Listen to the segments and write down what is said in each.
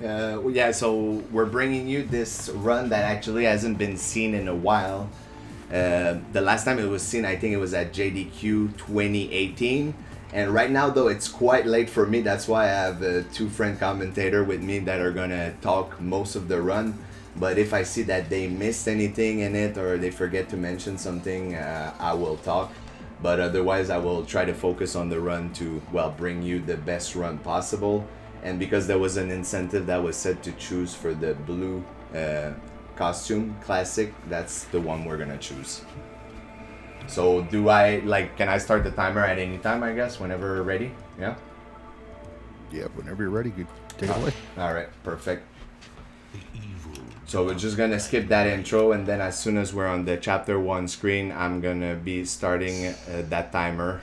Yeah, so we're bringing you this run that actually hasn't been seen in a while. The last time it was seen, I think it was at JDQ 2018. And right now, though, it's quite late for me. That's why I have two friend commentator with me that are gonna talk most of the run. But if I see that they missed anything in it or they forget to mention something, I will talk. But otherwise, I will try to focus on the run to, well, bring you the best run possible. And because there was an incentive that was set to choose for the blue costume classic, that's the one we're gonna choose. So do I, can I start the timer at any time, I guess, whenever we're ready? Yeah? Yeah, whenever you're ready, you take it away. Alright, perfect. So we're just gonna skip that intro, and then as soon as we're on the chapter 1 screen, I'm gonna be starting that timer.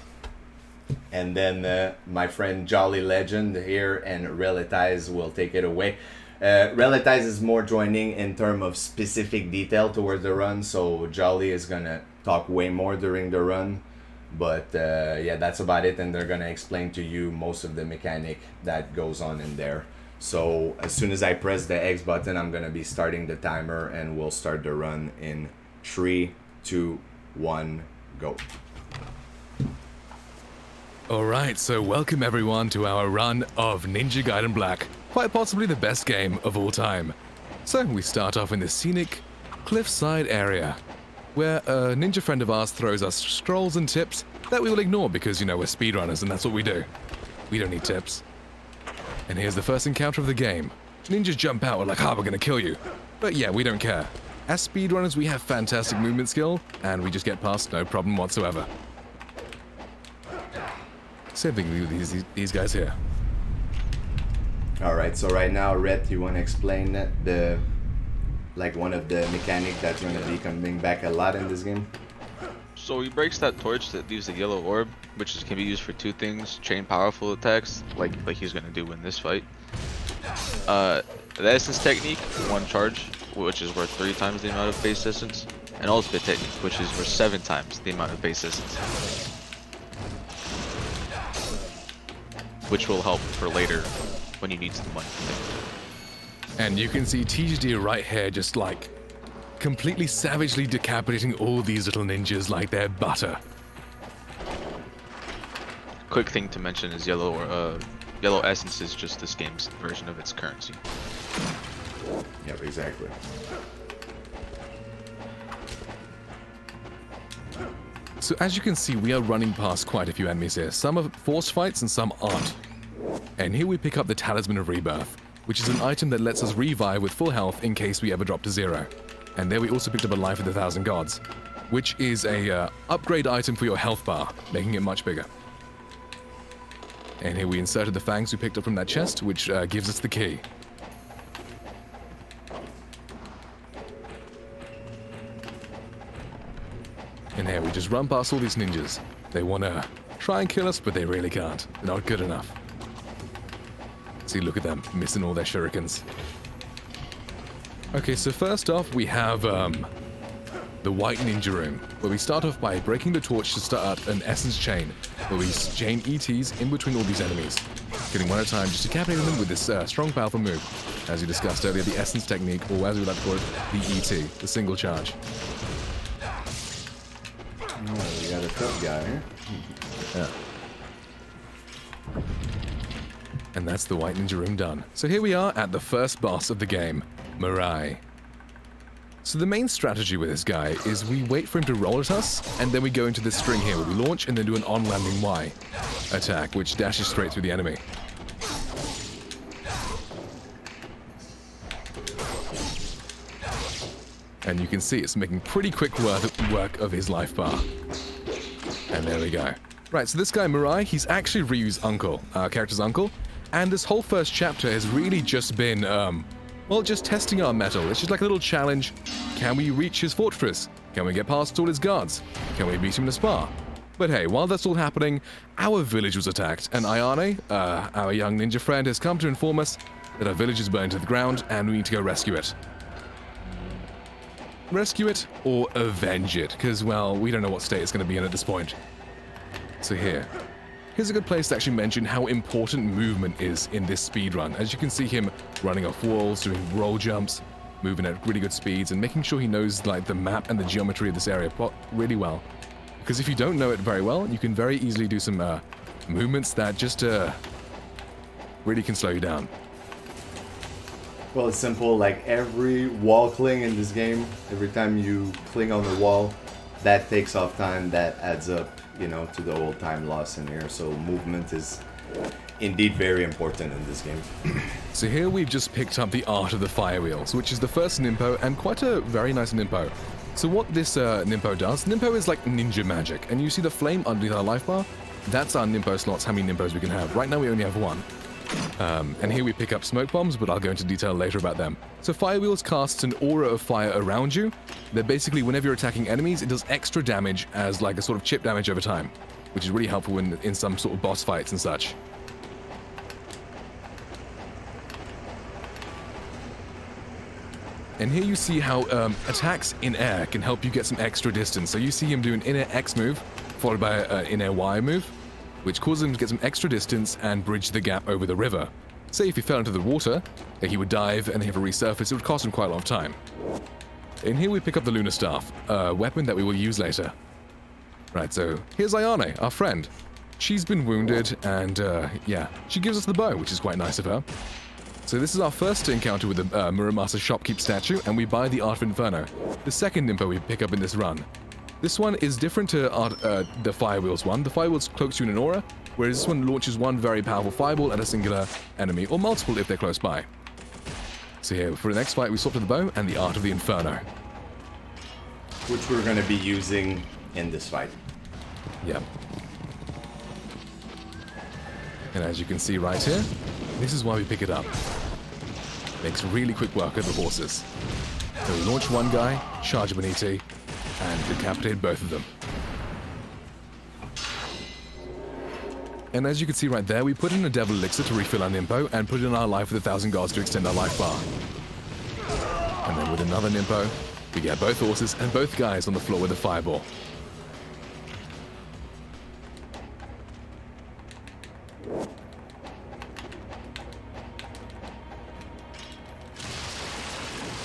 And then my friend Jolly Legend here and Relatize will take it away. Relatize is more joining in terms of specific detail towards the run, so Jolly is gonna talk way more during the run. But yeah, that's about it, and they're gonna explain to you most of the mechanic that goes on in there. So as soon as I press the X button, I'm gonna be starting the timer, and we'll start the run in 3, 2, 1, go. Alright, so welcome everyone to our run of Ninja Gaiden Black, quite possibly the best game of all time. So we start off in the scenic cliffside area, where a ninja friend of ours throws us scrolls and tips that we will ignore because, you know, we're speedrunners and that's what we do. We don't need tips. And here's the first encounter of the game. Ninjas jump out, we're like, we're gonna kill you. But yeah, we don't care. As speedrunners, we have fantastic movement skill, and we just get past no problem whatsoever. Same thing with these guys here. Alright, so right now, Rhett, you want to explain the one of the mechanic that's going to be coming back a lot in this game? So he breaks that torch that leaves a yellow orb, which can be used for two things: chain powerful attacks, like he's going to do in this fight. The essence technique, one charge, which is worth 3 times the amount of base essence, and ultimate technique, which is worth 7 times the amount of base essence, which will help for later when you need some money. And you can see TGD right here just completely savagely decapitating all these little ninjas like they're butter. Quick thing to mention is yellow essence is just this game's version of its currency. Yep, exactly. So as you can see, we are running past quite a few enemies here. Some are force fights and some aren't. And here we pick up the Talisman of Rebirth, which is an item that lets us revive with full health in case we ever drop to 0. And there we also picked up a Life of the 1,000 Gods, which is a upgrade item for your health bar, making it much bigger. And here we inserted the fangs we picked up from that chest, which gives us the key. And here we just run past all these ninjas. They want to try and kill us, but they really can't. They're not good enough. See, look at them, missing all their shurikens. Okay, so first off, we have the White Ninja Room, where we start off by breaking the torch to start an essence chain, where we chain ETs in between all these enemies, getting one at a time, just decapitating them with this strong, powerful move. As we discussed earlier, the essence technique, or as we like to call it, the ET, the single charge. Oh, we got a tough guy here. Yeah. And that's the White Ninja Room done. So here we are at the first boss of the game, Mirai. So the main strategy with this guy is we wait for him to roll at us, and then we go into this string here where we launch and then do an on-landing Y attack, which dashes straight through the enemy. And you can see it's making pretty quick work of his life bar. And there we go. Right, so this guy, Mirai, he's actually Ryu's uncle, our character's uncle. And this whole first chapter has really just been, well, just testing our mettle. It's just like a little challenge. Can we reach his fortress? Can we get past all his guards? Can we beat him in a spa? But hey, while that's all happening, our village was attacked, and Ayane, our young ninja friend, has come to inform us that our village is burned to the ground, and we need to go rescue it. Rescue it or avenge it, because, well, we don't know what state it's going to be in at this point. So here, here's a good place to actually mention how important movement is in this speedrun. As you can see him running off walls, doing roll jumps, moving at really good speeds, and making sure he knows like the map and the geometry of this area really well. Because if you don't know it very well, you can very easily do some movements that just really can slow you down. Well, it's simple. Like every wall cling in this game, every time you cling on the wall, that takes off time. That adds up, you know, to the whole time loss in here. So movement is indeed very important in this game. So here we've just picked up the Art of the Fire Wheels, which is the first Nimpo, and quite a very nice Nimpo. So what this Nimpo does, Nimpo is like ninja magic, and you see the flame underneath our life bar? That's our Nimpo slots, how many Nimpos we can have. Right now we only have one. And here we pick up smoke bombs, but I'll go into detail later about them. So Fire Wheels casts an aura of fire around you. That basically, whenever you're attacking enemies, it does extra damage as like a sort of chip damage over time, which is really helpful in some sort of boss fights and such. And here you see how attacks in air can help you get some extra distance. So you see him do an inner X move, followed by an inner Y move, which causes him to get some extra distance and bridge the gap over the river. Say if he fell into the water, he would dive and then have to resurface, it would cost him quite a lot of time. And here we pick up the Lunar Staff, a weapon that we will use later. Right, so here's Ayane, our friend. She's been wounded, and yeah, she gives us the bow, which is quite nice of her. So this is our first encounter with the Muramasa Shopkeep statue, and we buy the Art of Inferno, the second Nimpo we pick up in this run. This one is different to the Fire Wheels one. The Fire Wheels cloaks you in an aura, whereas this one launches one very powerful fireball at a singular enemy, or multiple if they're close by. So here, for the next fight, we swap to the bow and the Art of the Inferno. Which we're going to be using in this fight. Yep. And as you can see right here, this is why we pick it up. Makes really quick work of the horses. So we launch one guy, charge an ET, and decapitate both of them. And as you can see right there, we put in a Devil Elixir to refill our Nimpo, and put in our Life with 1,000 Gods to extend our life bar. And then with another Nimpo, we get both horses and both guys on the floor with a fireball.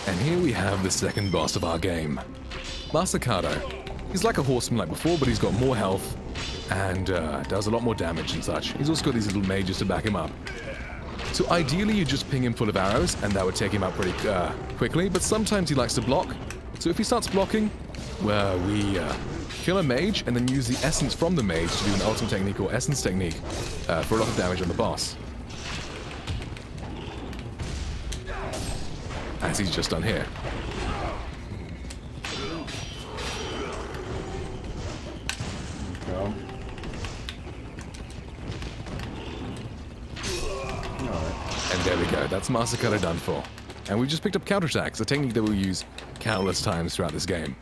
And here we have the second boss of our game, Masakado. He's like a horseman like before, but he's got more health and does a lot more damage and such. He's also got these little mages to back him up. So ideally you just ping him full of arrows and that would take him out pretty quickly, but sometimes he likes to block. So if he starts blocking, well, we kill a mage and then use the essence from the mage to do an ultimate technique or essence technique for a lot of damage on the boss. As he's just done here. No. And there we go, that's Masakado done for. And we just picked up counterattacks, a technique that we'll use countless times throughout this game.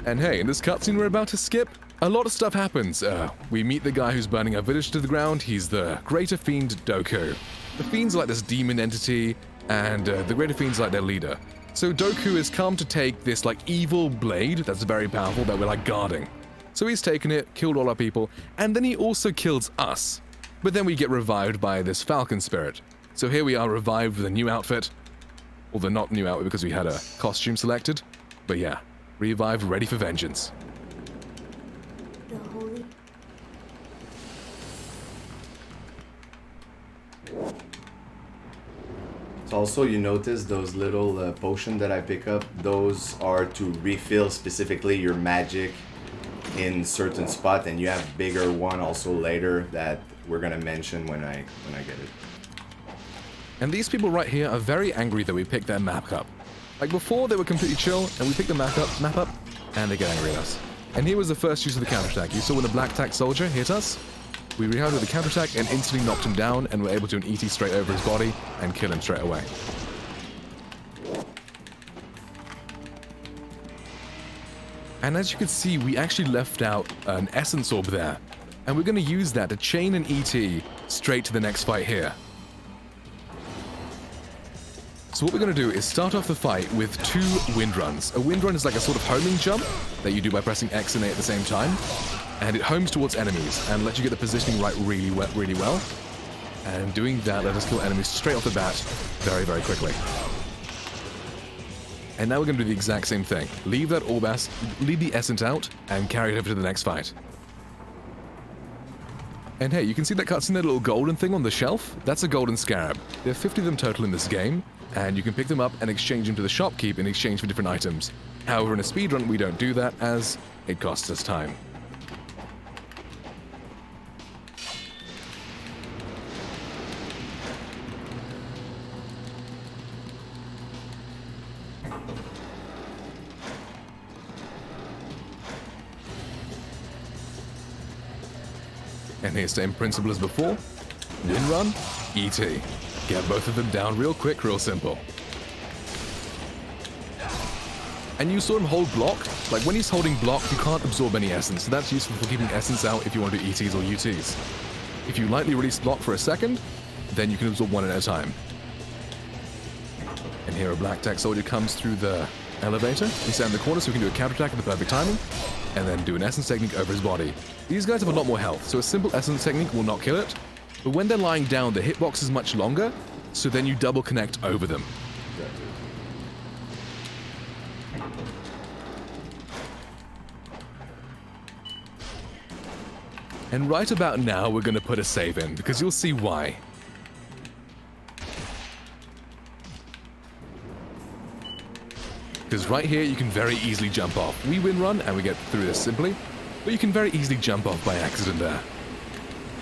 And hey, in this cutscene we're about to skip, a lot of stuff happens. We meet the guy who's burning our village to the ground. He's the Greater Fiend Doku. The Fiends are like this demon entity, and the Greater Fiend's like their leader. So Doku has come to take this like evil blade that's very powerful that we're like guarding. So he's taken it, killed all our people, and then he also kills us. But then we get revived by this falcon spirit. So here we are revived with a new outfit. Although not new outfit because we had a costume selected. But yeah, revived, ready for vengeance. The holy... So also you notice those little potions that I pick up, those are to refill specifically your magic in certain spot, and you have bigger one also later that we're gonna mention when I get it. And these people right here are very angry that we picked their map up. Like before, they were completely chill, and we picked the map up, and they get angry at us. And here was the first use of the counterattack. You saw when the black tack soldier hit us, we reacted with the counterattack and instantly knocked him down, and were able to do an ET straight over his body and kill him straight away. And as you can see, we actually left out an essence orb there. And we're going to use that to chain an ET straight to the next fight here. So what we're going to do is start off the fight with 2 wind runs. A wind run is like a sort of homing jump that you do by pressing X and A at the same time. And it homes towards enemies and lets you get the positioning right really well. And doing that let us kill enemies straight off the bat very, very quickly. And now we're going to do the exact same thing. Leave that Orbas, leave the Essence out, and carry it over to the next fight. And hey, you can see that cutscene, that little golden thing on the shelf? That's a golden scarab. There are 50 of them total in this game, and you can pick them up and exchange them to the shopkeep in exchange for different items. However, in a speedrun, we don't do that, as it costs us time. And here's same principle as before. Wind run, ET. Get both of them down real quick, real simple. And you saw him hold block. Like when he's holding block, you can't absorb any essence. So that's useful for keeping essence out if you want to do ETs or UTs. If you lightly release block for a second, then you can absorb one at a time. And here a black tech soldier comes through the elevator. He's sat in the corner so we can do a counterattack at the perfect timing. And then do an essence technique over his body. These guys have a lot more health, so a simple essence technique will not kill it. But when they're lying down, the hitbox is much longer, so then you double connect over them. And right about now, we're going to put a save in, because you'll see why. Because right here, you can very easily jump off. We win run, and we get through this simply, but you can very easily jump off by accident there.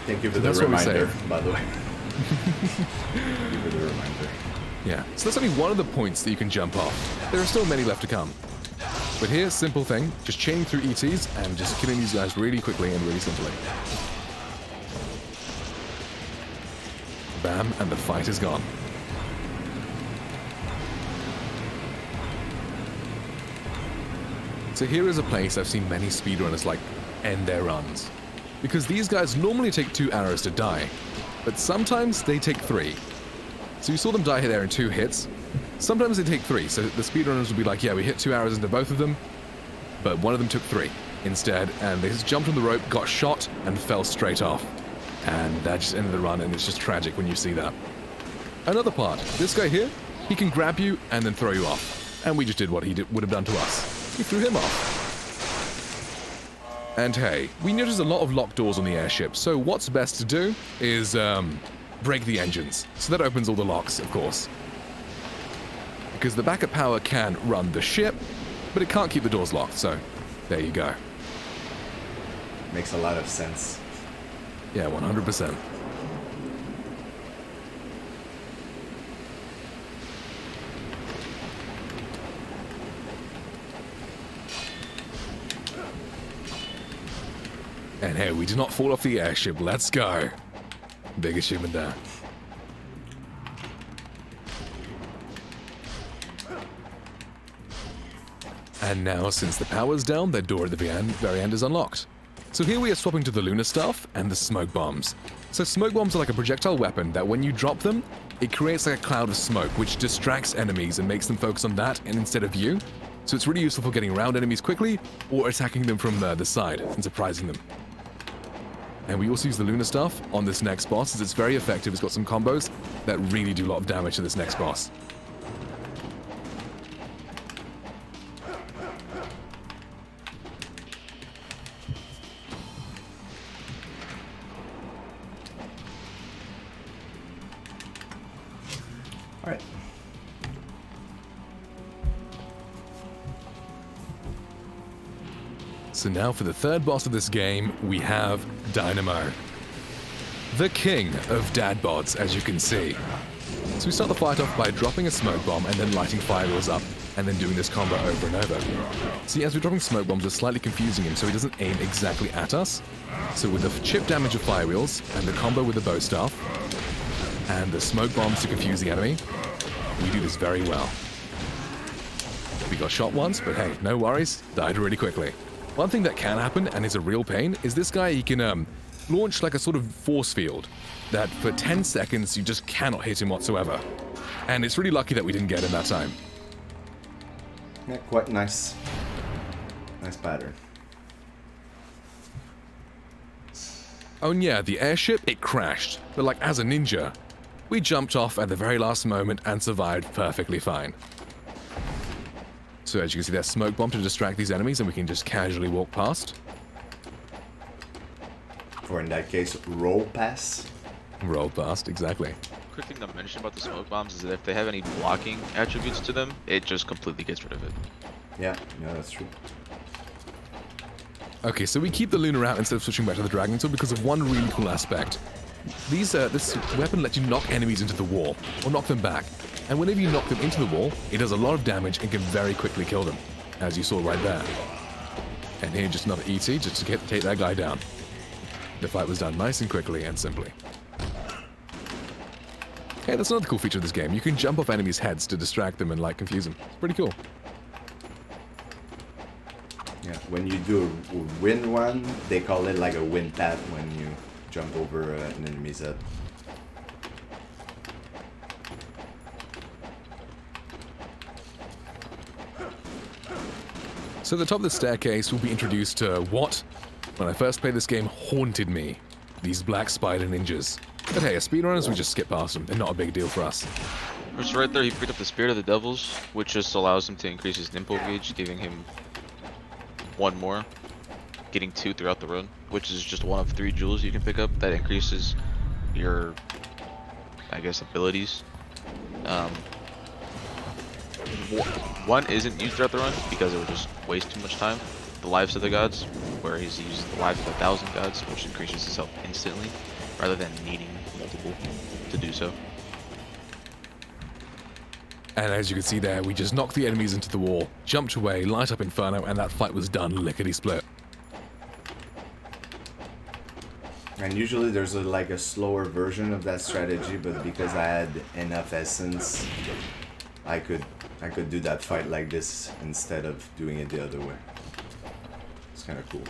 Thank you for the reminder, by the way. Thank you for the reminder. Yeah, so that's only one of the points that you can jump off. There are still many left to come. But here's simple thing, just chaining through ETs and just killing these guys really quickly and really simply. Bam, and the fight is gone. So here is a place I've seen many speedrunners like end their runs. Because these guys normally take 2 arrows to die, but sometimes they take 3. So you saw them die there in 2 hits. Sometimes they take 3, so the speedrunners will be like, yeah, we hit 2 arrows into both of them, but one of them took 3 instead, and they just jumped on the rope, got shot, and fell straight off. And that just ended the run, and it's just tragic when you see that. Another part, this guy here, he can grab you and then throw you off. And we just did what he would have done to us. We threw him off. And hey, we noticed a lot of locked doors on the airship, so what's best to do is break the engines. So that opens all the locks, of course. Because the backup power can run the ship, but it can't keep the doors locked, so there you go. Makes a lot of sense. Yeah, 100%. And hey, we did not fall off the airship. Let's go. Big achievement there. And now, since the power's down, the door at the very end is unlocked. So here we are swapping to the lunar stuff and the smoke bombs. So smoke bombs are like a projectile weapon that when you drop them, it creates like a cloud of smoke, which distracts enemies and makes them focus on that and instead of you. So it's really useful for getting around enemies quickly or attacking them from the side and surprising them. And we also use the lunar stuff on this next boss as it's very effective. It's got some combos that really do a lot of damage to this next boss. All right. So now for the third boss of this game, we have Dynamo. The king of dad bods, as you can see. So we start the fight off by dropping a smoke bomb and then lighting firewheels up, and then doing this combo over and over. See, as we're dropping smoke bombs, we're slightly confusing him so he doesn't aim exactly at us. So with the chip damage of firewheels, and the combo with the bow staff, and the smoke bombs to confuse the enemy, we do this very well. We got shot once, but hey, no worries, died really quickly. One thing that can happen, and is a real pain, is this guy, he can launch like a sort of force field that for 10 seconds you just cannot hit him whatsoever. And it's really lucky that we didn't get him that time. Yeah, quite nice. Nice pattern. Oh and yeah, the airship, it crashed. But like as a ninja, we jumped off at the very last moment and survived perfectly fine. So as you can see, there's smoke bomb to distract these enemies and we can just casually walk past. Or in that case, roll pass. Roll past, exactly. Quick thing to mention about the smoke bombs is that if they have any blocking attributes to them, it just completely gets rid of it. Yeah, that's true. Okay, so we keep the Lunar out instead of switching back to the Dragon Sword because of one really cool aspect. This weapon lets you knock enemies into the wall, or knock them back. And whenever you knock them into the wall, it does a lot of damage and can very quickly kill them, as you saw right there. And here, just another ET, just to take that guy down. The fight was done nice and quickly and simply. Hey, that's another cool feature of this game. You can jump off enemies' heads to distract them and, like, confuse them. It's pretty cool. Yeah, when you do a wind one, they call it like a wind path when you jump over an enemy's head. So the top of the staircase will be introduced to what, when I first played this game, haunted me. These black spider ninjas. But hey, as speedrunners, we just skip past them. They're not a big deal for us. First, right there, he picked up the Spirit of the Devils, which just allows him to increase his Nimpo gauge, giving him one more, getting 2 throughout the run, which is just one of 3 jewels you can pick up that increases your, I guess, abilities. One isn't used throughout the run because it would just waste too much time. The lives of the gods, where he's used the lives of 1,000 gods, which increases his health instantly, rather than needing multiple to do so. And as you can see there, we just knocked the enemies into the wall, jumped away, light up Inferno, and that fight was done lickety-split. And usually there's like a slower version of that strategy, but because I had enough essence, I could do that fight like this instead of doing it the other way. It's kind of cool.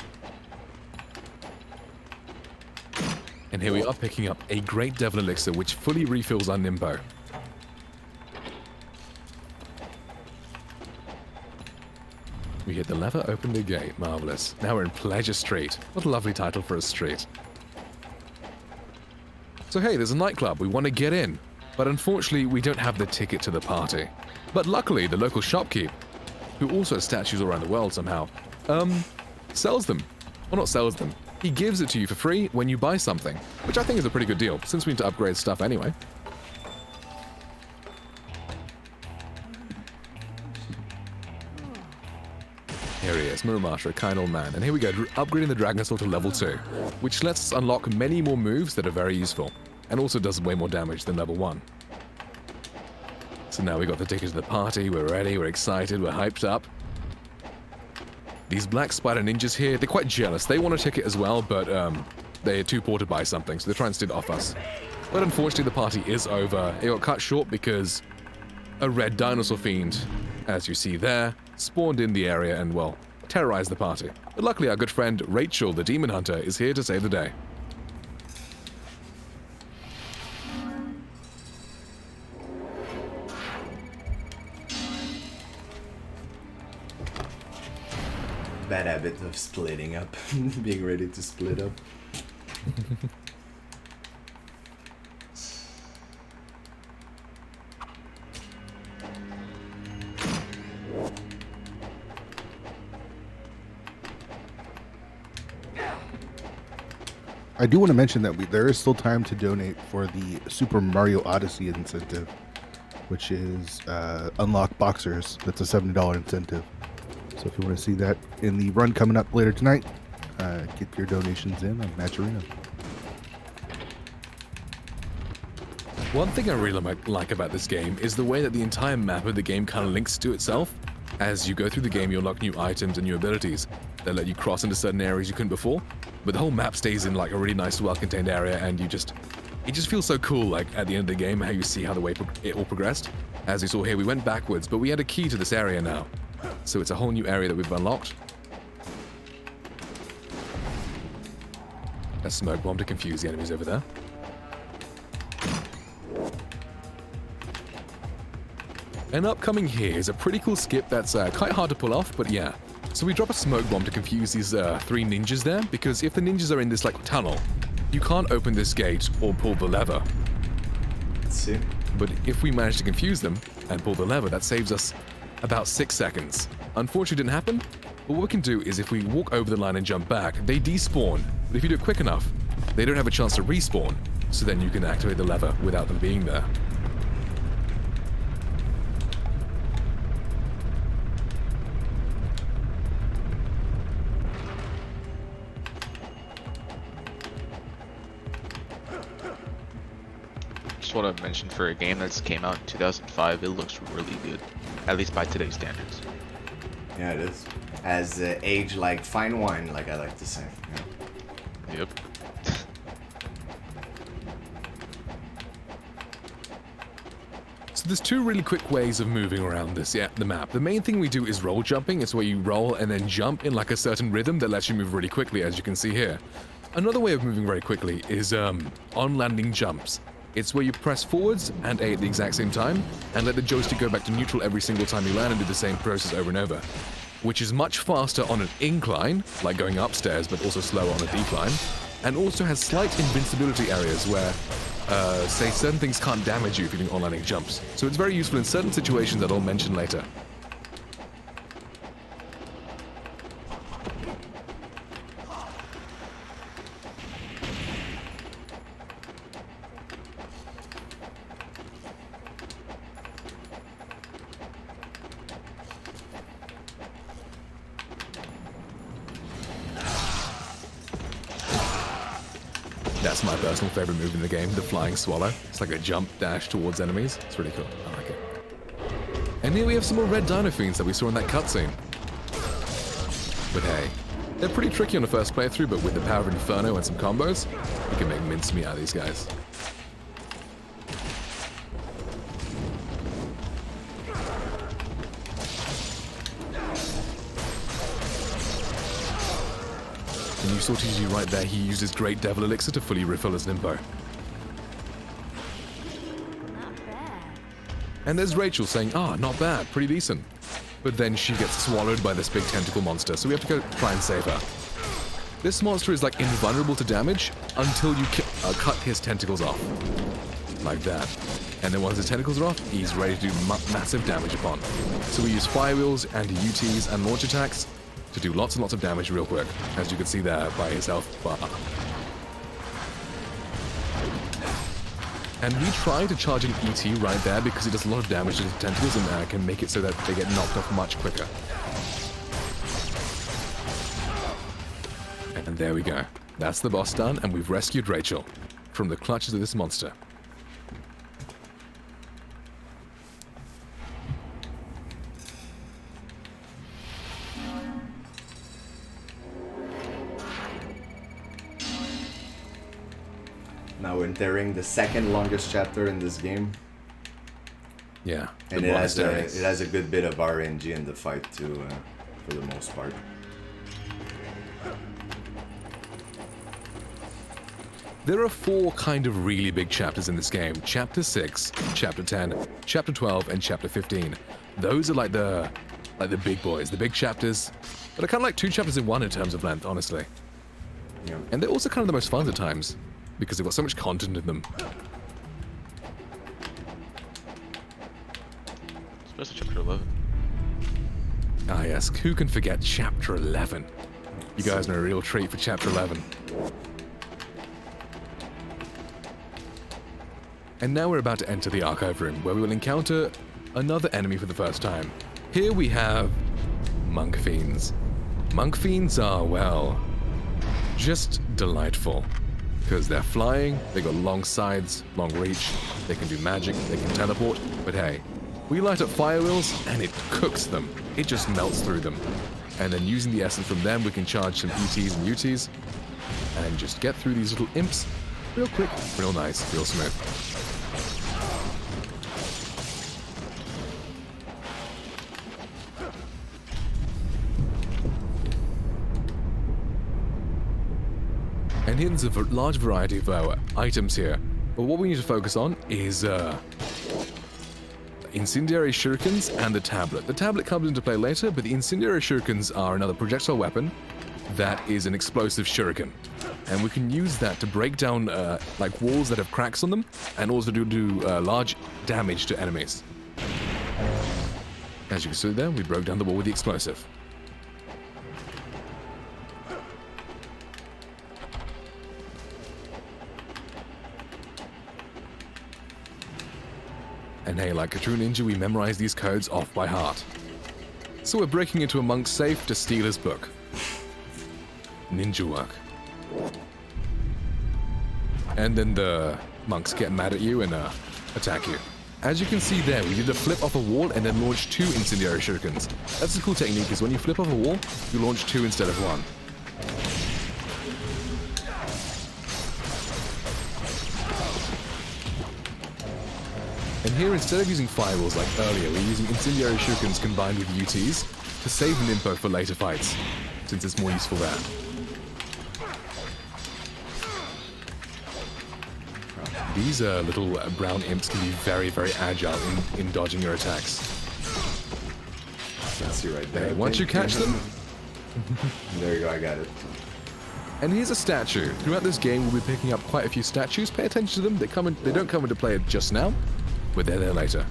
And here we are picking up a Great Devil Elixir, which fully refills our Nimbo. We hit the lever, open the gate. Marvelous. Now we're in Pleasure Street. What a lovely title for a street. So hey, there's a nightclub. We want to get in. But unfortunately, we don't have the ticket to the party. But luckily, the local shopkeep, who also has statues around the world somehow, sells them. Well, not sells them. He gives it to you for free when you buy something, which I think is a pretty good deal, since we need to upgrade stuff anyway. Here he is, Muramasa, a kind old man. And here we go, upgrading the Dragon Sword to level 2, which lets us unlock many more moves that are very useful, and also does way more damage than level 1. So now we got the ticket to the party, we're ready, we're excited, we're hyped up. These black spider ninjas here, they're quite jealous. They want a ticket as well, but they're too poor to buy something, so they're trying to steal it off us. But unfortunately, the party is over. It got cut short because a red dinosaur fiend, as you see there, spawned in the area and, well, terrorized the party. But luckily, our good friend Rachel, the demon hunter, is here to save the day. Bad habit of splitting up, being ready to split up. I do want to mention that there is still time to donate for the Super Mario Odyssey incentive, which is unlock boxers. That's a $70 incentive. So if you want to see that in the run coming up later tonight, get your donations in on Matcherino. One thing I really like about this game is the way that the entire map of the game kind of links to itself. As you go through the game, you unlock new items and new abilities that let you cross into certain areas you couldn't before. But the whole map stays in like a really nice, well-contained area, and it just feels so cool. Like at the end of the game, how you see how the way it all progressed. As you saw here, we went backwards, but we had a key to this area now. So it's a whole new area that we've unlocked. A smoke bomb to confuse the enemies over there. And upcoming here is a pretty cool skip that's quite hard to pull off, but yeah. So we drop a smoke bomb to confuse these 3 ninjas there, because if the ninjas are in this like tunnel, you can't open this gate or pull the lever. Let's see. But if we manage to confuse them and pull the lever, that saves us about 6 seconds. Unfortunately, it didn't happen, but what we can do is if we walk over the line and jump back, they despawn. But if you do it quick enough, they don't have a chance to respawn, so then you can activate the lever without them being there. Just want to mention, for a game that's came out in 2005, it looks really good, at least by today's standards. Yeah, it is. Has aged like fine wine, like I like to say. Yeah. Yep. So there's 2 really quick ways of moving around the map. The main thing we do is roll jumping. It's where you roll and then jump in like a certain rhythm that lets you move really quickly, as you can see here. Another way of moving very quickly is on-landing jumps. It's where you press forwards and A at the exact same time, and let the joystick go back to neutral every single time you land and do the same process over and over. Which is much faster on an incline, like going upstairs, but also slower on a decline, and also has slight invincibility areas where, say, certain things can't damage you if you're doing on-landing jumps. So it's very useful in certain situations that I'll mention later. That's my personal favorite move in the game, the Flying Swallow. It's like a jump dash towards enemies. It's really cool. I like it. And here we have some more red Dino Fiends that we saw in that cutscene. But hey, they're pretty tricky on the first playthrough, but with the power of Inferno and some combos, we can make mincemeat out of these guys. And you saw TG right there, he used his Great Devil Elixir to fully refill his Limbo. Not bad. And there's Rachel saying, not bad, pretty decent. But then she gets swallowed by this big tentacle monster, so we have to go try and save her. This monster is like invulnerable to damage until you cut his tentacles off. Like that. And then once his tentacles are off, he's ready to do massive damage upon. So we use fire wheels, anti-UTs, and launch attacks to do lots and lots of damage real quick, as you can see there by his health bar. And we try to charge an ET right there because it does a lot of damage to the tentacles and can make it so that they get knocked off much quicker. And there we go. That's the boss done, and we've rescued Rachel from the clutches of this monster. Now we're entering the second longest chapter in this game. Yeah. And it has a good bit of RNG in the fight too, for the most part. There are 4 kind of really big chapters in this game. Chapter 6, Chapter 10, Chapter 12, and Chapter 15. Those are like the big boys, the big chapters. But are kind of like 2 chapters in one in terms of length, honestly. Yeah. And they're also kind of the most fun at times, because they've got so much content in them. Especially Chapter 11. Ah yes, who can forget Chapter 11? You guys are a real treat for Chapter 11. And now we're about to enter the archive room, where we will encounter another enemy for the first time. Here we have Monk Fiends. Monk Fiends are, well, just delightful. Because they're flying, they got long sides, long reach, they can do magic, they can teleport, but hey, we light up fire wheels and it cooks them. It just melts through them. And then using the essence from them, we can charge some ETs and UTs and just get through these little imps real quick, real nice, real smooth. And here's a large variety of items here. But what we need to focus on is Incendiary Shurikens and the tablet. The tablet comes into play later, but the Incendiary Shurikens are another projectile weapon that is an explosive shuriken. And we can use that to break down like walls that have cracks on them, and also do large damage to enemies. As you can see there, we broke down the wall with the explosive. And hey, like a true ninja, we memorize these codes off by heart. So we're breaking into a monk's safe to steal his book. Ninja work. And then the monks get mad at you and attack you. As you can see there, we did a flip off a wall and then launched 2 Incendiary Shurikens. That's a cool technique, is when you flip off a wall, you launch 2 instead of 1. And here, instead of using fireballs like earlier, we're using Incendiary Shurikens combined with UTs to save Nimpo for later fights, since it's more useful there. These little brown imps can be very, very agile in dodging your attacks. Let's see right there. Once you catch them... There you go, I got it. And here's a statue. Throughout this game, we'll be picking up quite a few statues. Pay attention to them. They don't come into play just now, but they're there later.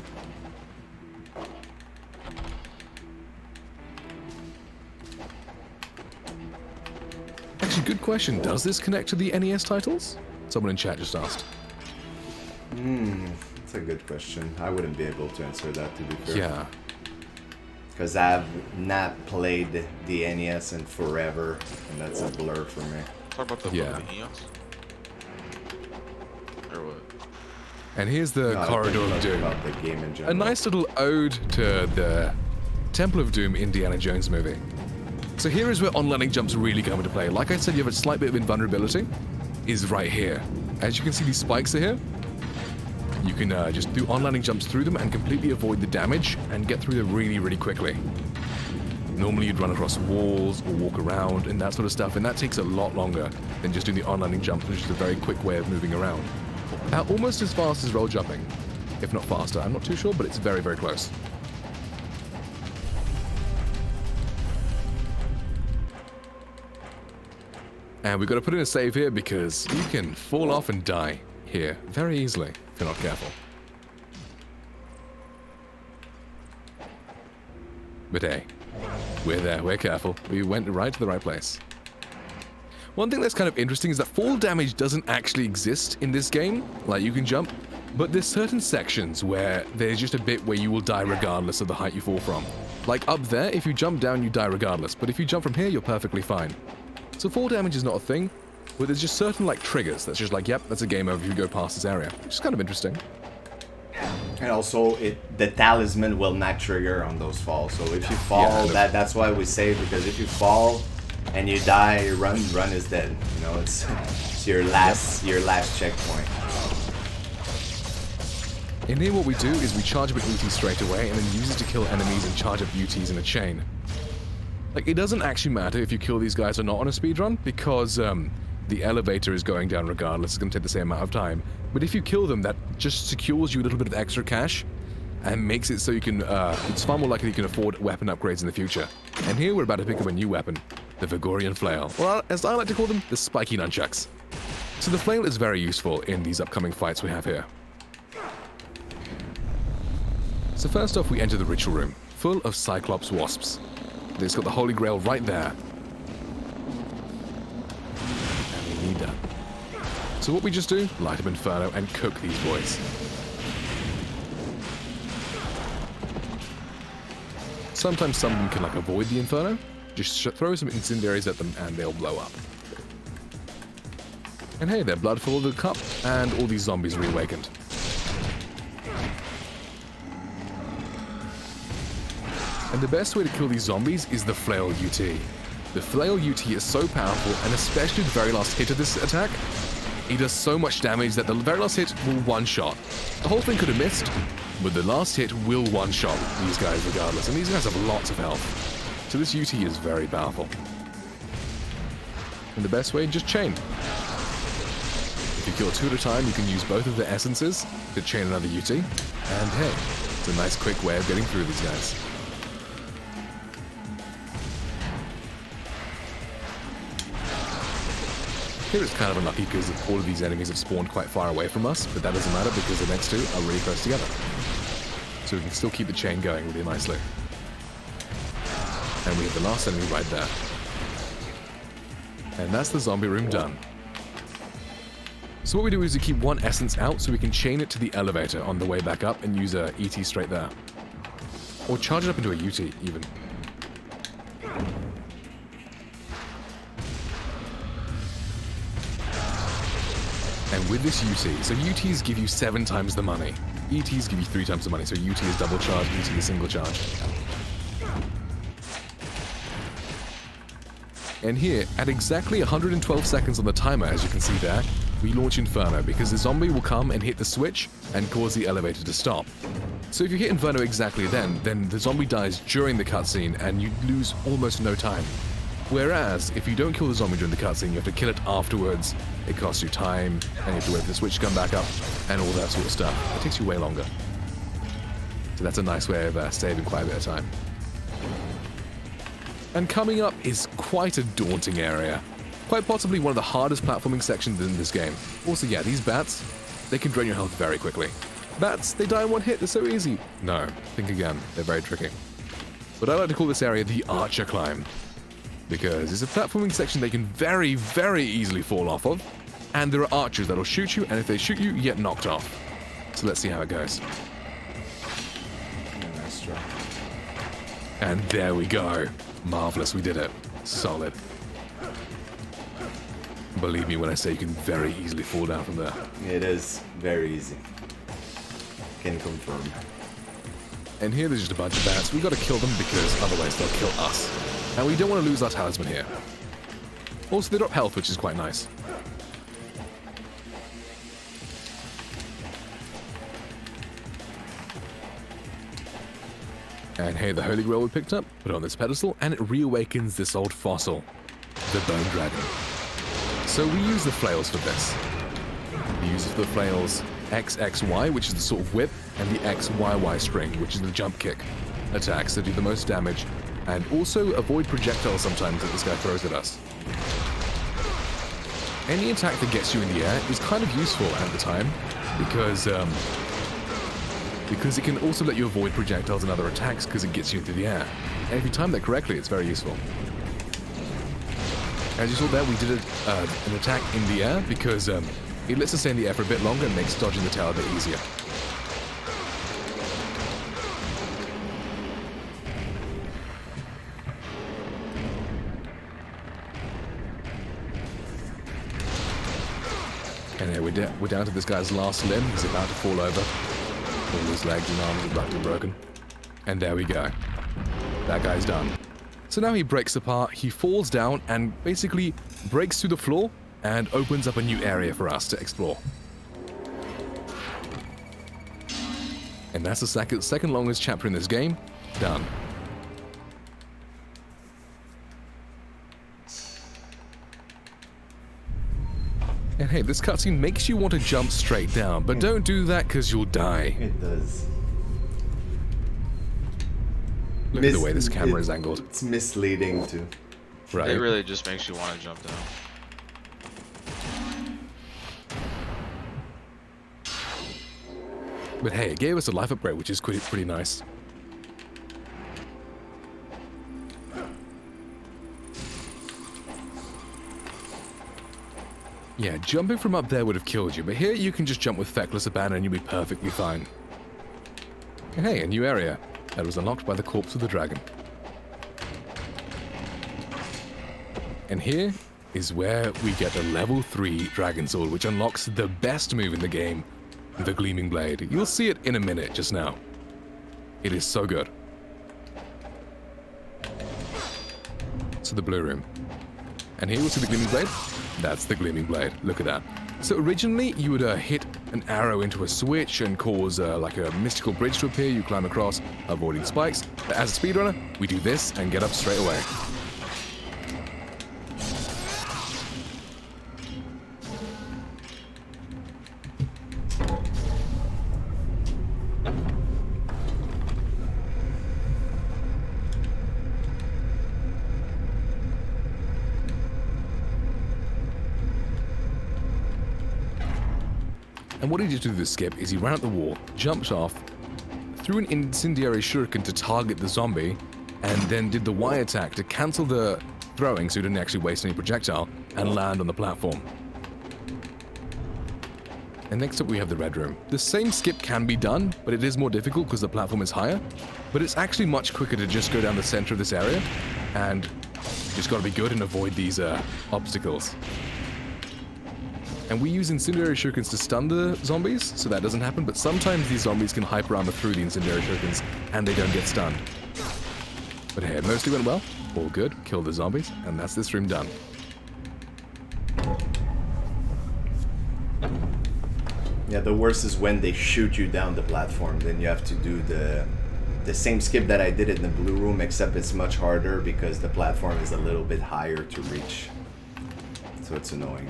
Actually, good question. Does this connect to the NES titles? Someone in chat just asked. That's a good question. I wouldn't be able to answer that, to be fair. Yeah. Because I've not played the NES in forever, and that's a blur for me. Talk about the Yeah. Eons? Or what? And here's the No, I Corridor think of Doom. about the game in A general. nice little ode to the Temple of Doom Indiana Jones movie. So here is where on-landing jumps really come into play. Like I said, you have a slight bit of invulnerability, is right here. As you can see, these spikes are here. You can just do on-landing jumps through them and completely avoid the damage and get through them really, really quickly. Normally you'd run across walls or walk around and that sort of stuff, and that takes a lot longer than just doing the on-landing jump, which is a very quick way of moving around. Almost as fast as roll jumping, if not faster. I'm not too sure, but it's very, very close. And we've got to put in a save here because you can fall off and die here very easily if you're not careful. But hey, we're there, we're careful. We went right to the right place. One thing that's kind of interesting is that fall damage doesn't actually exist in this game. Like, you can jump, but there's certain sections where there's just a bit where you will die regardless of the height you fall from. Like up there, if you jump down, you die regardless, but if you jump from here, you're perfectly fine. So fall damage is not a thing, but there's just certain like triggers that's just like, yep, that's a game over if you go past this area, which is kind of interesting. And also, the talisman will not trigger on those falls. So if you fall, Yeah, that's why we save, because if you fall and you die, run is dead. You know, it's your last checkpoint. In here, what we do is we charge up an UT straight away and then use it to kill enemies and charge up UTs in a chain. Like, it doesn't actually matter if you kill these guys or not on a speedrun, because the elevator is going down regardless. It's going to take the same amount of time. But if you kill them, that just secures you a little bit of extra cash and makes it so you can, it's far more likely you can afford weapon upgrades in the future. And here we're about to pick up a new weapon, the Vagorian Flail. Well, as I like to call them, the spiky nunchucks. So the flail is very useful in these upcoming fights we have here. So first off, we enter the ritual room, full of Cyclops wasps. It's got the Holy Grail right there. And we need that. So what we just do, light up Inferno and cook these boys. Sometimes some of them can like avoid the Inferno. Just throw some incendiaries at them and they'll blow up. And hey, their blood filled the cup and all these zombies reawakened. And the best way to kill these zombies is the Flail UT. The Flail UT is so powerful, and especially the very last hit of this attack, he does so much damage that the very last hit will one-shot. The whole thing could have missed, but the last hit will one-shot these guys regardless, and these guys have lots of health. So this UT is very powerful. And the best way, just chain. If you kill 2 at a time, you can use both of the essences to chain another UT, and hey, It's a nice quick way of getting through these guys. Here it's kind of unlucky because all of these enemies have spawned quite far away from us, but that doesn't matter because the next two are really close together. So we can still keep the chain going really nicely. And we have the last enemy right there. And that's the zombie room done. So what we do is we keep one essence out so we can chain it to the elevator on the way back up and use a ET straight there. Or charge it up into a UT even. And with this UT, so UTs give you 7 times the money. ETs give you 3 times the money, so UT is double charge, ET is single charge. And here, at exactly 112 seconds on the timer, as you can see there, we launch Inferno, because the zombie will come and hit the switch and cause the elevator to stop. So if you hit Inferno exactly then the zombie dies during the cutscene and you lose almost no time. Whereas, if you don't kill the zombie during the cutscene, you have to kill it afterwards. It costs you time, and you have to wait for the switch to come back up, and all that sort of stuff. It takes you way longer. So that's a nice way of saving quite a bit of time. And coming up is quite a daunting area. Quite possibly one of the hardest platforming sections in this game. Also, yeah, these bats, they can drain your health very quickly. Bats, they die in one hit, they're so easy. No, think again, they're very tricky. But I like to call this area the Archer Climb, because it's a platforming section they can very, very easily fall off of, and there are archers that'll shoot you, and if they shoot you, you get knocked off. So let's see how it goes. And there we go. Marvelous, we did it. Solid. Believe me when I say you can very easily fall down from there. It is very easy. Can confirm. And here there's just a bunch of bats. We've got to kill them because otherwise they'll kill us. And we don't want to lose our talisman here. Also, they drop health, which is quite nice. And hey, the Holy Grail we picked up, put it on this pedestal, and it reawakens this old fossil, the Bone Dragon. So we use the flails for this. We use the flails XXY, which is the sort of whip, and the XYY string, which is the jump kick attacks that do the most damage, and also avoid projectiles sometimes that this guy throws at us. Any attack that gets you in the air is kind of useful at the time, because it can also let you avoid projectiles and other attacks because it gets you into the air. And if you time that correctly, it's very useful. As you saw there, we did an attack in the air because it lets us stay in the air for a bit longer and makes dodging the tail a bit easier. And there we're down to this guy's last limb. He's about to fall over. All his legs and arms are about to be broken. And there we go. That guy's done. So now he breaks apart, he falls down and basically breaks through the floor and opens up a new area for us to explore. And that's the second longest chapter in this game. Done. And hey, this cutscene makes you want to jump straight down, but don't do that because you'll die. It does. Look at the way this camera is angled. It's misleading too. Right. It really just makes you want to jump down. But hey, it gave us a life upgrade, which is pretty nice. Yeah, jumping from up there would have killed you, but here you can just jump with Feckless Abandon and you'll be perfectly fine. Hey, a new area that was unlocked by the corpse of the dragon. And here is where we get a level 3 Dragon Sword, which unlocks the best move in the game, the Gleaming Blade. You'll see it in a minute just now. It is so good. So the blue room. And here we'll see the Gleaming Blade. That's the Gleaming Blade. Look at that. So originally you would hit an arrow into a switch and cause like a mystical bridge to appear. You climb across, avoiding spikes. But as a speedrunner, we do this and get up straight away. And what he did to do the skip is he ran up the wall, jumped off, threw an Incendiary Shuriken to target the zombie, and then did the Y attack to cancel the throwing so he didn't actually waste any projectile and land on the platform. And next up we have the red room. The same skip can be done, but it is more difficult because the platform is higher. But it's actually much quicker to just go down the center of this area, and you just gotta be good and avoid these obstacles. And we use Incendiary Shurikens to stun the zombies, so that doesn't happen, but sometimes these zombies can hyper armor through the Incendiary Shurikens, and they don't get stunned. But hey, it mostly went well. All good, kill the zombies, and that's this room done. Yeah, the worst is when they shoot you down the platform. Then you have to do the same skip that I did in the blue room, except it's much harder because the platform is a little bit higher to reach. So it's annoying.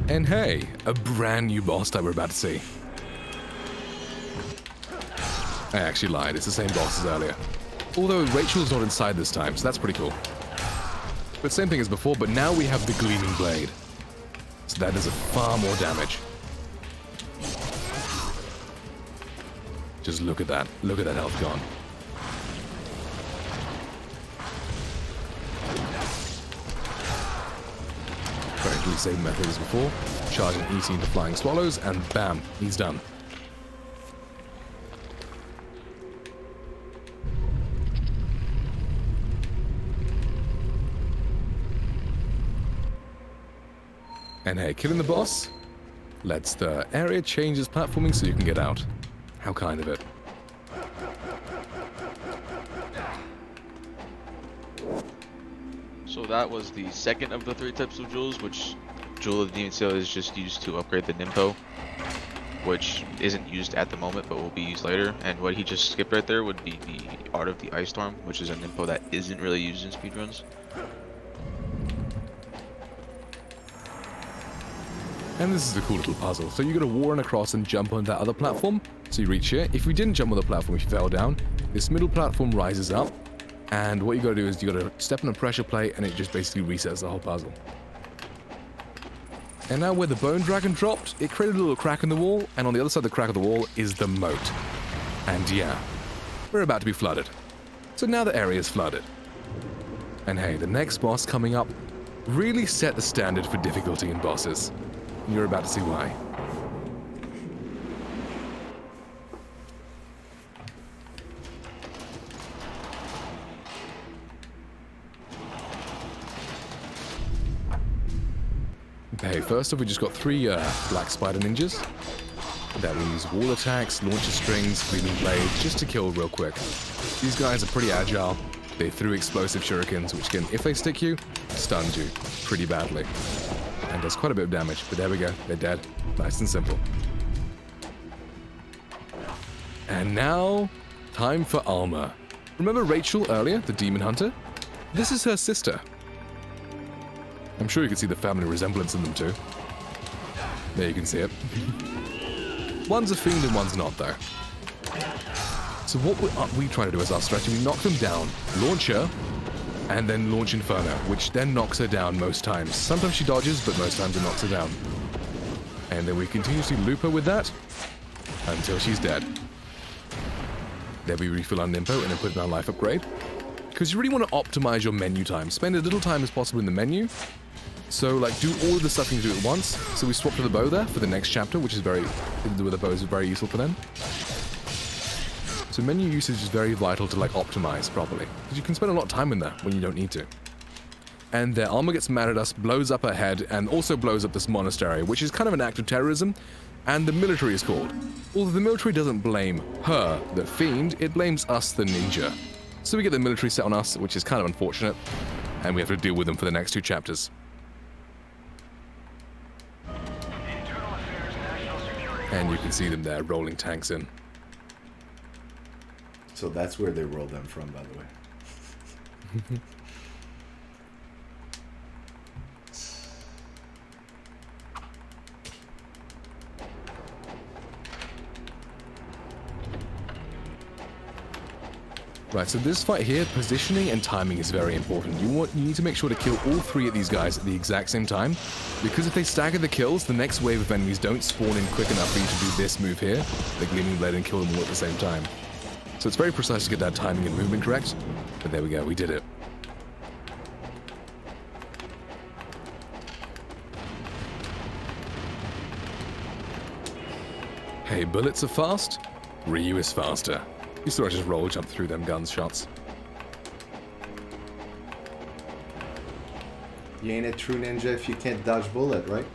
And hey, a brand new boss that we're about to see. I actually lied, it's the same boss as earlier. Although Rachel's not inside this time, so that's pretty cool. But same thing as before, but now we have the Gleaming Blade. So that does far more damage. Just look at that health gone. Correctly same method as before, charging ET into Flying Swallows, and bam, he's done. And hey, killing the boss lets the area change its platforming so you can get out. How kind of it. So that was the second of the 3 types of jewels, which Jewel of the Demon Seal is just used to upgrade the Nympho, which isn't used at the moment but will be used later. And what he just skipped right there would be the Art of the Ice Storm, which is a Nympho that isn't really used in speedruns. And this is a cool little puzzle. So you gotta warren across and jump on that other platform. So you reach here. If we didn't jump on the platform, if you fell down, this middle platform rises up. And what you gotta do is you gotta step on a pressure plate and it just basically resets the whole puzzle. And now where the Bone Dragon dropped, it created a little crack in the wall, and on the other side of the crack of the wall is the moat. And yeah, we're about to be flooded. So now the area is flooded. And hey, the next boss coming up really set the standard for difficulty in bosses. You're about to see why. Hey, first off, we just got 3 Black Spider Ninjas that will use wall attacks, launcher strings, Gleaming Blades, just to kill real quick. These guys are pretty agile. They threw explosive shurikens, which can, if they stick you, stun you pretty badly. And does quite a bit of damage, but there we go, they're dead. Nice and simple. And now, time for Alma. Remember Rachel earlier, the demon hunter? This is her sister. I'm sure you can see the family resemblance in them too. There you can see it. One's a fiend and one's not though. So what we try to do as our strategy, we knock them down, launch her, and then launch Inferno, which then knocks her down most times. Sometimes she dodges, but most times it knocks her down. And then we continuously loop her with that until she's dead. Then we refill our Nympho and then put in our life upgrade. Because you really want to optimize your menu time. Spend as little time as possible in the menu. So like do all of the stuff you can do at once. So we swapped to the bow there for the next chapter, which is with the bows is very useful for them. So menu usage is very vital to like optimize properly. Because you can spend a lot of time in there when you don't need to. And their Alma gets mad at us, blows up her head, and also blows up this monastery, which is kind of an act of terrorism. And the military is called. Although the military doesn't blame her, the fiend, it blames us, the ninja. So we get the military set on us, which is kind of unfortunate, and we have to deal with them for the next 2 chapters. And you can see them there, rolling tanks in. So that's where they rolled them from, by the way. Right, so this fight here, positioning and timing is very important. You need to make sure to kill all three of these guys at the exact same time, because if they stagger the kills, the next wave of enemies don't spawn in quick enough for you to do this move here, the Gleaming Blade, and kill them all at the same time. So it's very precise to get that timing and movement correct, but there we go, we did it. Hey, bullets are fast, Ryu is faster. You saw I just roll jump through them gunshots. You ain't a true ninja if you can't dodge bullet, right?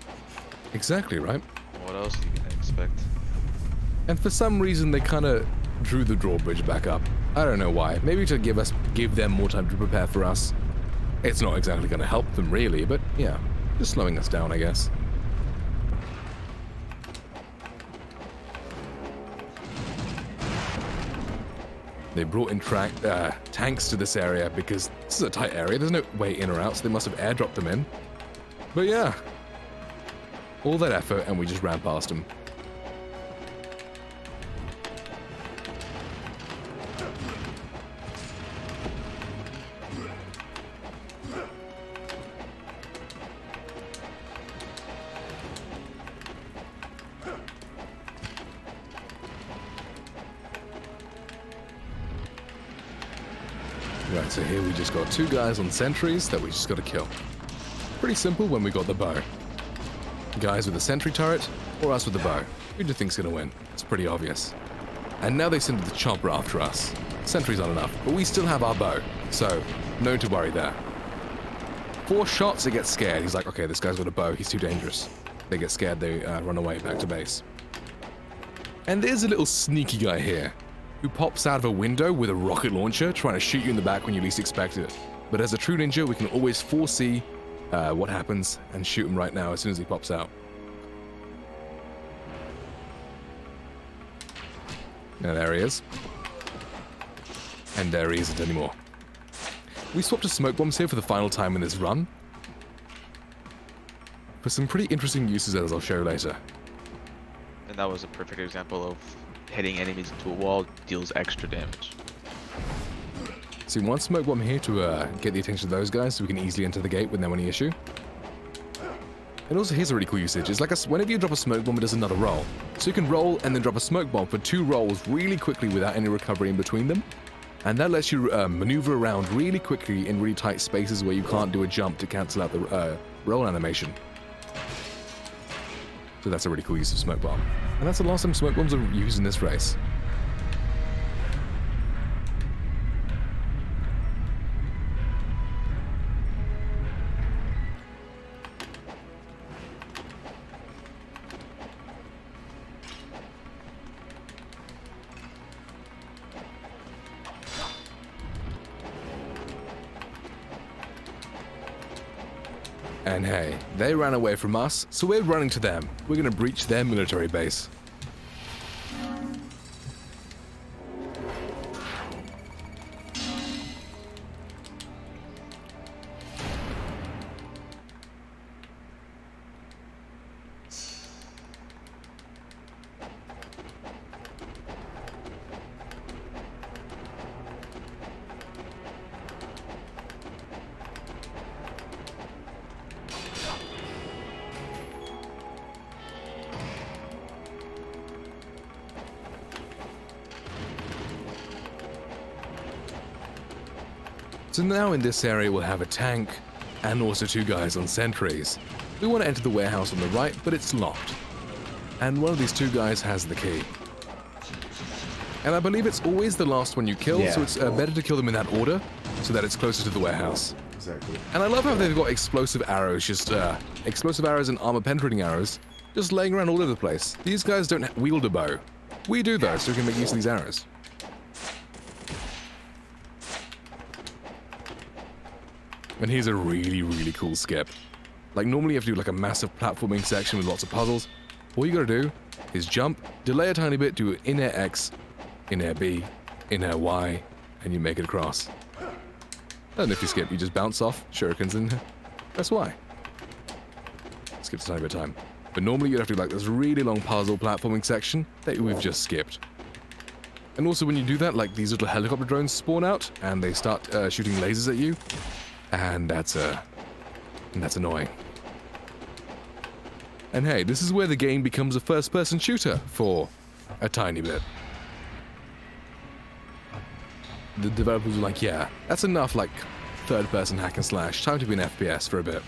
Exactly, right? What else are you gonna expect? And for some reason, they kind of drew the drawbridge back up. I don't know why. Maybe to give them more time to prepare for us. It's not exactly going to help them, really, but yeah, just slowing us down, I guess. They brought in tanks to this area because this is a tight area. There's no way in or out, so they must have airdropped them in. But yeah, all that effort, and we just ran past them. Right, so here we just got two guys on sentries that we just got to kill. Pretty simple when we got the bow. Guys with the sentry turret, or us with the bow. Who do you think's gonna win? It's pretty obvious. And now they send the chopper after us. Sentries aren't enough, but we still have our bow, so no to worry there. 4 shots, they get scared. He's like, okay, this guy's got a bow, he's too dangerous. They get scared, they run away back to base. And there's a little sneaky guy here, who pops out of a window with a rocket launcher trying to shoot you in the back when you least expect it. But as a true ninja, we can always foresee what happens and shoot him right now as soon as he pops out. Now there he is. And there he isn't anymore. We swapped to smoke bombs here for the final time in this run, for some pretty interesting uses as I'll show later. And that was a perfect example of hitting enemies into a wall deals extra damage. See, one smoke bomb here to get the attention of those guys so we can easily enter the gate with no any issue. And also here's a really cool usage. It's like whenever you drop a smoke bomb, it does another roll. So you can roll and then drop a smoke bomb for 2 rolls really quickly without any recovery in between them. And that lets you maneuver around really quickly in really tight spaces where you can't do a jump to cancel out the roll animation. So that's a really cool use of smoke bomb. And that's the last time smoke bombs are used in this race. And hey, they ran away from us, so we're running to them. We're gonna breach their military base. So now in this area we'll have a tank and also 2 guys on sentries. We want to enter the warehouse on the right, but it's locked. And one of these 2 guys has the key. And I believe it's always the last one you kill, so it's better to kill them in that order so that it's closer to the warehouse. Exactly. And I love how they've got explosive arrows, explosive arrows and armor penetrating arrows, just laying around all over the place. These guys don't wield a bow. We do though, so we can make use of these arrows. And here's a really, really cool skip. Like normally you have to do like a massive platforming section with lots of puzzles. All you gotta do is jump, delay a tiny bit, do in air X, in air B, in air Y, and you make it across. And if you skip, you just bounce off, shurikens, and press Y. Skips a tiny bit of time. But normally you'd have to do like this really long puzzle platforming section that we've just skipped. And also when you do that, like these little helicopter drones spawn out and they start shooting lasers at you, and that's annoying. And hey, this is where the game becomes a first-person shooter for a tiny bit. The developers were like, yeah, that's enough like third-person hack and slash, time to be an FPS for a bit.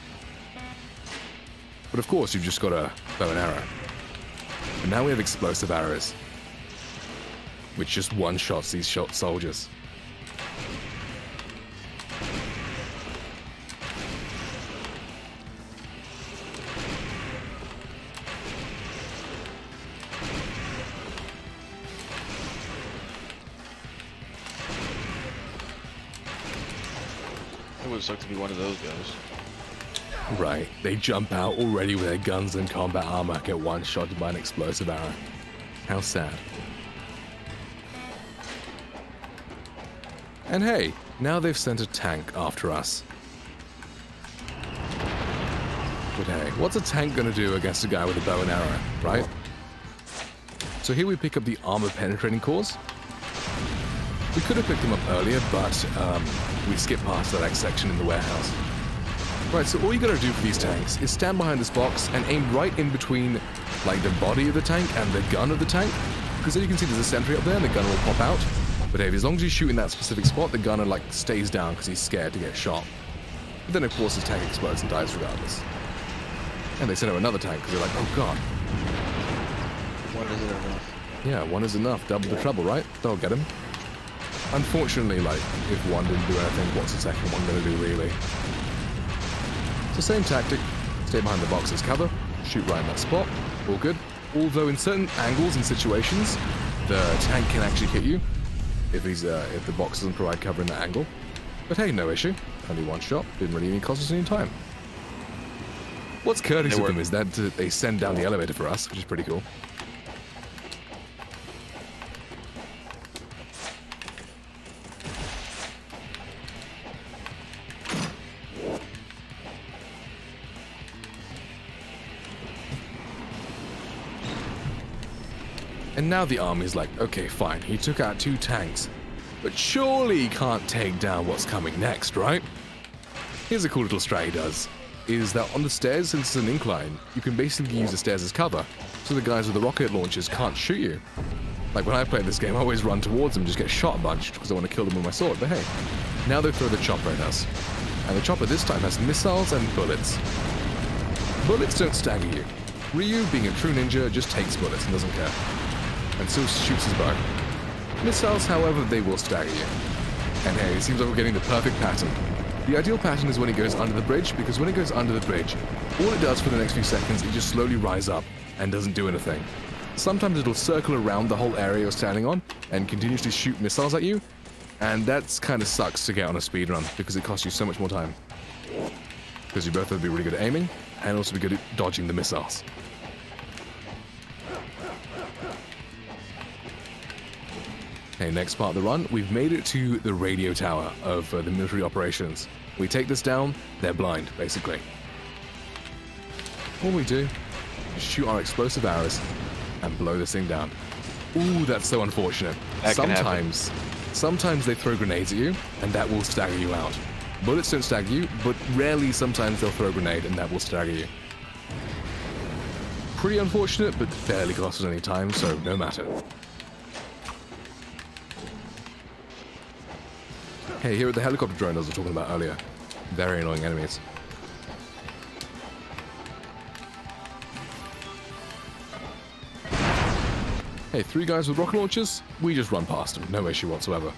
But of course, you've just got a bow and arrow. And now we have explosive arrows, which just one-shots these soldiers. It would suck to be one of those guys. Right, they jump out already with their guns and combat armor, get one-shotted by an explosive arrow. How sad. And hey, now they've sent a tank after us. But hey, what's a tank gonna do against a guy with a bow and arrow, right? So here we pick up the armor penetrating cores. We could have picked them up earlier, but we skipped past that section in the warehouse. Right, so all you gotta do for these tanks is stand behind this box and aim right in between, like, the body of the tank and the gun of the tank. Because then you can see there's a sentry up there and the gunner will pop out. But hey, as long as you shoot in that specific spot, the gunner, like, stays down because he's scared to get shot. But then, of course, his tank explodes and dies regardless. And they send out another tank because they're like, oh god. One isn't enough. Yeah, one is enough. Double the trouble, right? They'll get him. Unfortunately, like, if one didn't do anything, what's the second one gonna do, really? It's the same tactic. Stay behind the box as cover, shoot right in that spot, all good. Although in certain angles and situations, the tank can actually hit you if the box doesn't provide cover in that angle. But hey, no issue. Only one shot, didn't really even cost us any time. What's courteous of them is that they send down the elevator for us, which is pretty cool. And now the army's like, okay, fine, he took out 2 tanks, but surely he can't take down what's coming next, right? Here's a cool little strat he does, is that on the stairs, since it's an incline, you can basically use the stairs as cover, so the guys with the rocket launchers can't shoot you. Like when I play this game, I always run towards them and just get shot a bunch, because I want to kill them with my sword, but hey, now they throw the chopper at us. And the chopper this time has missiles and bullets. Bullets don't stagger you. Ryu, being a true ninja, just takes bullets and doesn't care. And still shoots his bow. Missiles, however, they will stagger you. And hey, it seems like we're getting the perfect pattern. The ideal pattern is when it goes under the bridge, because when it goes under the bridge, all it does for the next few seconds is just slowly rise up and doesn't do anything. Sometimes it'll circle around the whole area you're standing on and continuously shoot missiles at you, and that's kind of sucks to get on a speedrun because it costs you so much more time. Because you both have to be really good at aiming and also be good at dodging the missiles. Okay, next part of the run, we've made it to the radio tower of the military operations. We take this down, they're blind, basically. All we do is shoot our explosive arrows and blow this thing down. Ooh, that's so unfortunate. Sometimes they throw grenades at you, and that will stagger you out. Bullets don't stagger you, but rarely sometimes they'll throw a grenade, and that will stagger you. Pretty unfortunate, but barely cost us any time, so no matter. Hey, here are the helicopter drones I was talking about earlier. Very annoying enemies. Hey, 3 guys with rocket launchers? We just run past them, no issue whatsoever.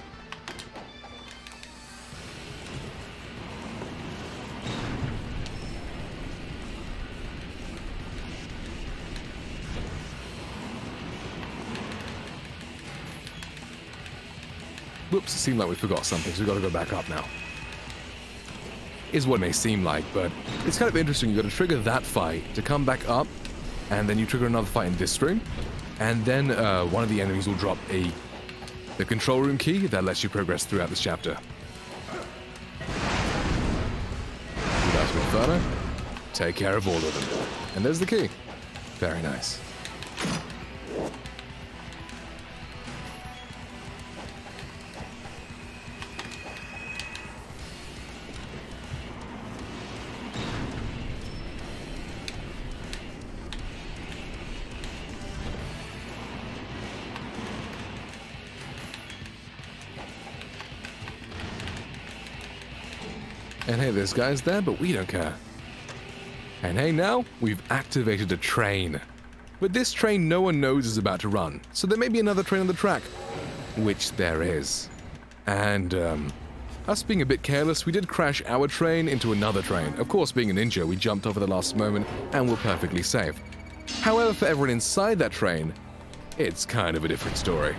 Whoops, it seemed like we forgot something, so we've got to go back up now. Is what it may seem like, but it's kind of interesting. You've got to trigger that fight to come back up, and then you trigger another fight in this room, and then one of the enemies will drop the control room key that lets you progress throughout this chapter. That's Inferno. Take care of all of them. And there's the key. Very nice. And hey, there's guys there, but we don't care. And hey, now we've activated a train. But this train no one knows is about to run, so there may be another train on the track. Which there is. And, us being a bit careless, we did crash our train into another train. Of course, being a ninja, we jumped off at the last moment and were perfectly safe. However, for everyone inside that train, it's kind of a different story.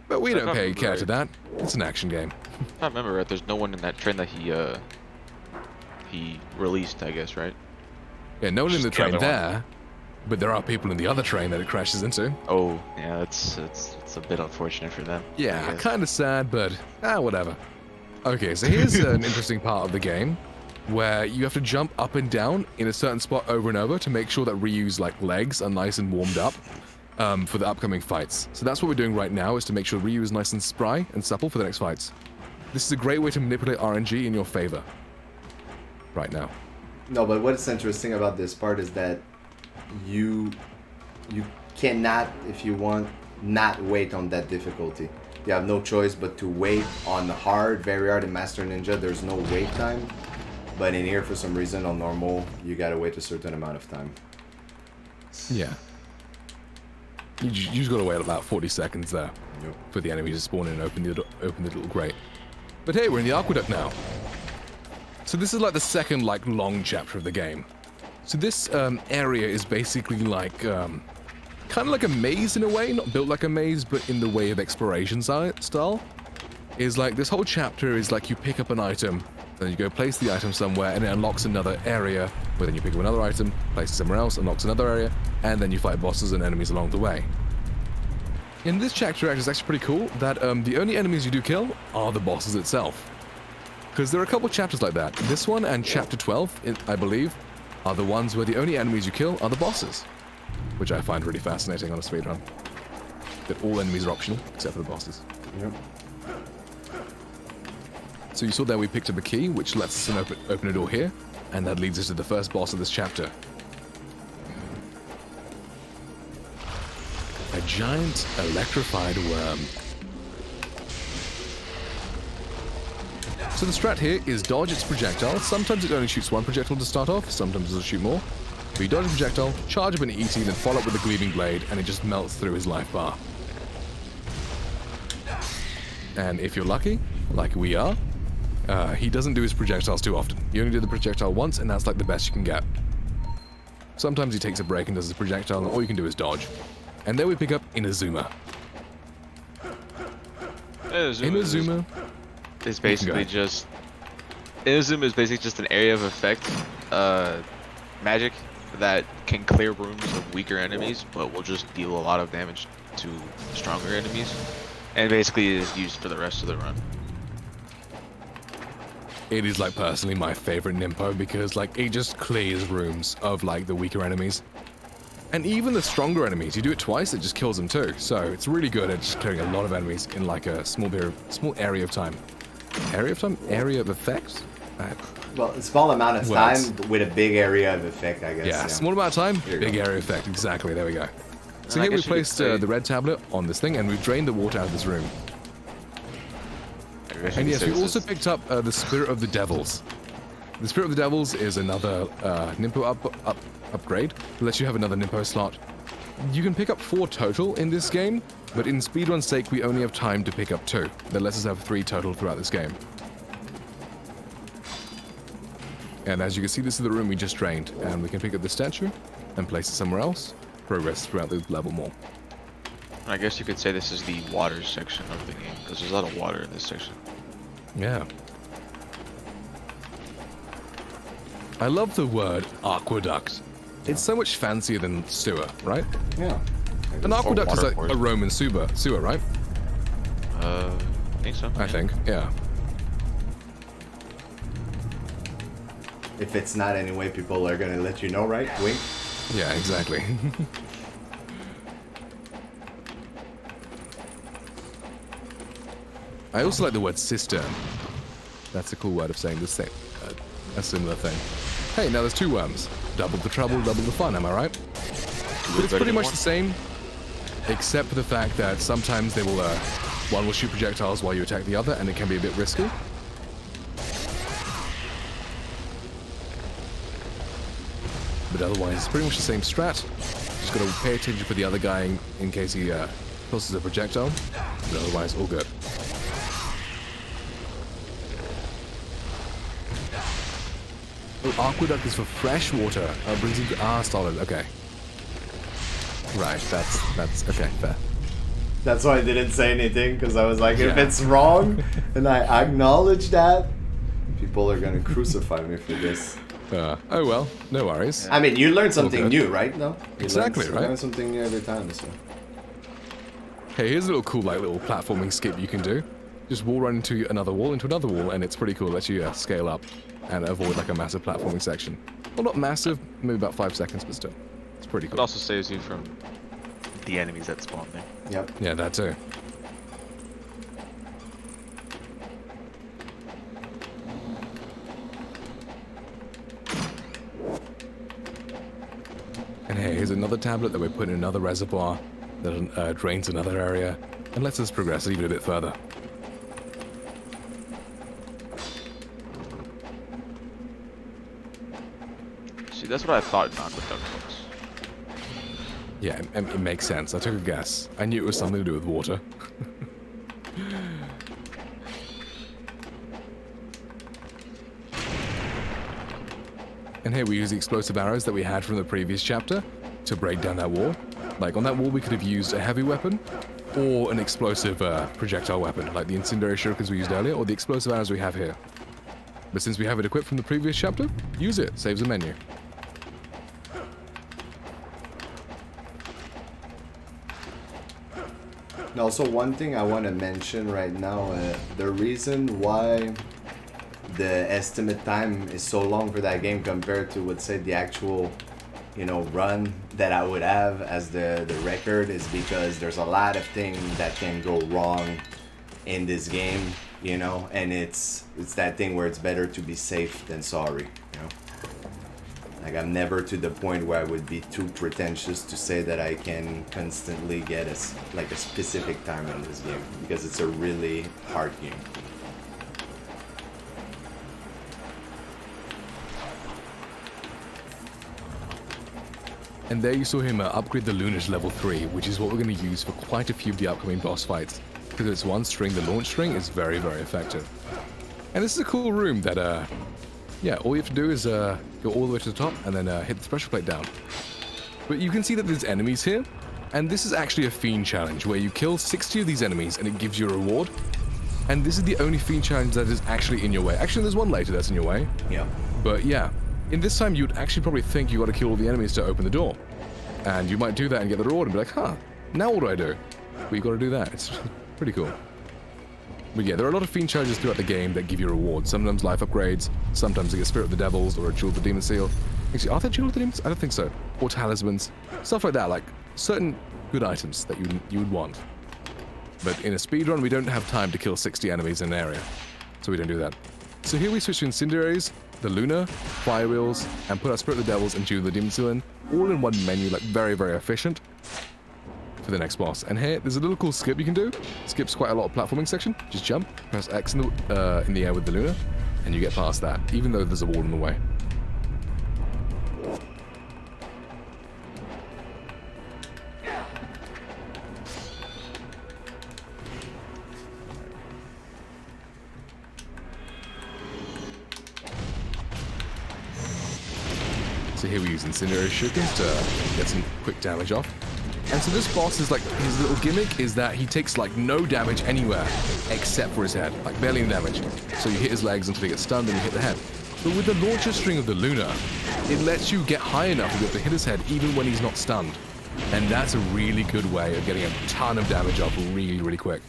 But we don't pay care to that. It's an action game. If I remember right, there's no one in that train that he released, I guess, right? Yeah, no one in Just the the train other one. there, but there are people in the other train that it crashes into. Oh, yeah, it's a bit unfortunate for them. I Yeah, guess. kind of sad, but whatever. Okay, so here's an interesting part of the game where you have to jump up and down in a certain spot over and over to make sure that Ryu's like legs are nice and warmed up for the upcoming fights. So that's what we're doing right now, is to make sure Ryu is nice and spry and supple for the next fights. This is a great way to manipulate RNG in your favor right now. No, but what's interesting about this part is that you cannot, if you want, not wait on that difficulty. You have no choice but to wait on hard, very hard, and Master Ninja. There's no wait time. But in here, for some reason, on normal, you gotta wait a certain amount of time. Yeah. You just gotta wait about 40 seconds there for the enemy to spawn in and open the little grate. But hey, we're in the aqueduct now. So this is like the second long chapter of the game. So this area is basically like kind of like a maze in a way, not built like a maze, but in the way of exploration style. Is like this whole chapter is like you pick up an item, then you go place the item somewhere, and it unlocks another area, where then you pick up another item, place it somewhere else, unlocks another area, and then you fight bosses and enemies along the way. In this chapter, actually, it's actually pretty cool that the only enemies you do kill are the bosses itself. Because there are a couple chapters like that. This one and chapter 12, I believe, are the ones where the only enemies you kill are the bosses. Which I find really fascinating on a speedrun. That all enemies are optional, except for the bosses. Yep. So you saw there we picked up a key, which lets us open a door here, and that leads us to the first boss of this chapter. A giant electrified worm. So the strat here is dodge its projectile. Sometimes it only shoots one projectile to start off, sometimes it'll shoot more. But you dodge a projectile, charge up an ET, then follow up with a Gleaming Blade, and it just melts through his life bar. And if you're lucky, like we are, he doesn't do his projectiles too often. You only do the projectile once, and that's like the best you can get. Sometimes he takes a break and does his projectile, and all you can do is dodge. And then we pick up Inazuma. Inazuma is basically just... Inazuma is basically just an area of effect magic that can clear rooms of weaker enemies, but will just deal a lot of damage to stronger enemies. And basically is used for the rest of the run. It is like personally my favorite Nimpo because like it just clears rooms of like the weaker enemies. And even the stronger enemies, you do it twice, it just kills them too. So it's really good at just clearing a lot of enemies in like a small area of time. Area of time? Area of effect? Well, a small amount of Words. time with a big area of effect, I guess. Yeah, small amount of time, There you big go. area effect. Exactly, there we go. So And I here we guess you could placed say- the red tablet on this thing and we've drained the water out of this room. I guess you And could yes, say we this also is- picked up the Spirit of the Devils. The Spirit of the Devils is another Nimpo upgrade. It lets you have another Nimpo slot. You can pick up 4 total in this game, but in speedrun's sake, we only have time to pick up 2. That lets us have 3 total throughout this game. And as you can see, this is the room we just drained, and we can pick up the statue and place it somewhere else, progress throughout the level more. I guess you could say this is the water section of the game, because there's a lot of water in this section. Yeah. I love the word aqueduct. It's so much fancier than sewer, right? Yeah. An aqueduct is like water a Roman sewer, right? I think so. I think, yeah. If it's not anyway, people are gonna let you know, right? Wink. Yeah, exactly. I also like the word cistern. That's a cool word of saying the same, a similar thing. Hey, now there's 2 worms. Double the trouble, double the fun, am I right? But it's pretty much the same, except for the fact that sometimes they will, one will shoot projectiles while you attack the other, and it can be a bit risky. But otherwise, it's pretty much the same strat. Just got to pay attention for the other guy in case he tosses a projectile. But otherwise, all good. Oh, Aqueduct is for fresh water. Brings you solid. Okay. Right, that's okay, fair. That's why I didn't say anything, because I was like, if Yeah. it's wrong, and I acknowledge that, people are gonna crucify me for this. Oh well, no worries. I mean, you learn something good. new, right? No? You Exactly, learn, right? You learn something new every time, so. Hey, here's a little cool, like, little platforming skip you can do. Just wall run into another wall, and it's pretty cool. It lets you scale up and avoid, like, a massive platforming section. Well, not massive, maybe about 5 seconds, but still. It's pretty It cool. also saves you from the enemies that spawn there. Yep. Yeah, that too. And hey, here's another tablet that we put in another reservoir that drains another area and lets us progress even a bit further. See, that's what I thought an aqueduct was. Yeah, it makes sense. I took a guess. I knew it was something to do with water. And here we use the explosive arrows that we had from the previous chapter to break down that wall. Like on that wall we could have used a heavy weapon or an explosive projectile weapon, like the Incendiary Shurikens we used earlier, or the explosive arrows we have here. But since we have it equipped from the previous chapter, use it. Saves the menu. And also, one thing I want to mention right now, the reason why the estimate time is so long for that game compared to, let's say, the actual, run that I would have as the record is because there's a lot of things that can go wrong in this game, and it's that thing where it's better to be safe than sorry, Like, I'm never to the point where I would be too pretentious to say that I can constantly get a specific time in this game, because it's a really hard game. And there you saw him upgrade the Luna to level 3, which is what we're going to use for quite a few of the upcoming boss fights. Because it's one string, the launch string is very, very effective. And this is a cool room that, all you have to do is go all the way to the top and then hit the pressure plate down. But you can see that there's enemies here, and this is actually a Fiend challenge, where you kill 60 of these enemies and it gives you a reward. And this is the only Fiend challenge that is actually in your way. Actually, there's one later that's in your way. Yeah. But yeah, in this time you'd actually probably think you got to kill all the enemies to open the door. And you might do that and get the reward and be like, now what do I do? But you got to do that. It's pretty cool. But yeah, there are a lot of Fiend challenges throughout the game that give you rewards. Sometimes life upgrades, sometimes you get Spirit of the Devils or a Jewel of the Demon Seal. Actually, are there Jewel of the Demons? I don't think so. Or Talismans. Stuff like that, like certain good items that you would want. But in a speedrun, we don't have time to kill 60 enemies in an area. So we don't do that. So here we switch to Incendiaries, the Luna, Fire Wheels, and put our Spirit of the Devils and Jewel of the Demon Seal in, all in one menu, like very, very efficient for the next boss. And here, there's a little cool skip you can do. Skips quite a lot of platforming section. Just jump, press X in the air with the Luna, and you get past that, even though there's a wall in the way. So here we use Incendiary Shurikens to get some quick damage off. And so this boss is like, his little gimmick is that he takes like no damage anywhere except for his head, like barely any damage. So you hit his legs until he gets stunned and you hit the head. But with the launcher string of the Luna, it lets you get high enough to be able to hit his head even when he's not stunned. And that's a really good way of getting a ton of damage off really, really quick.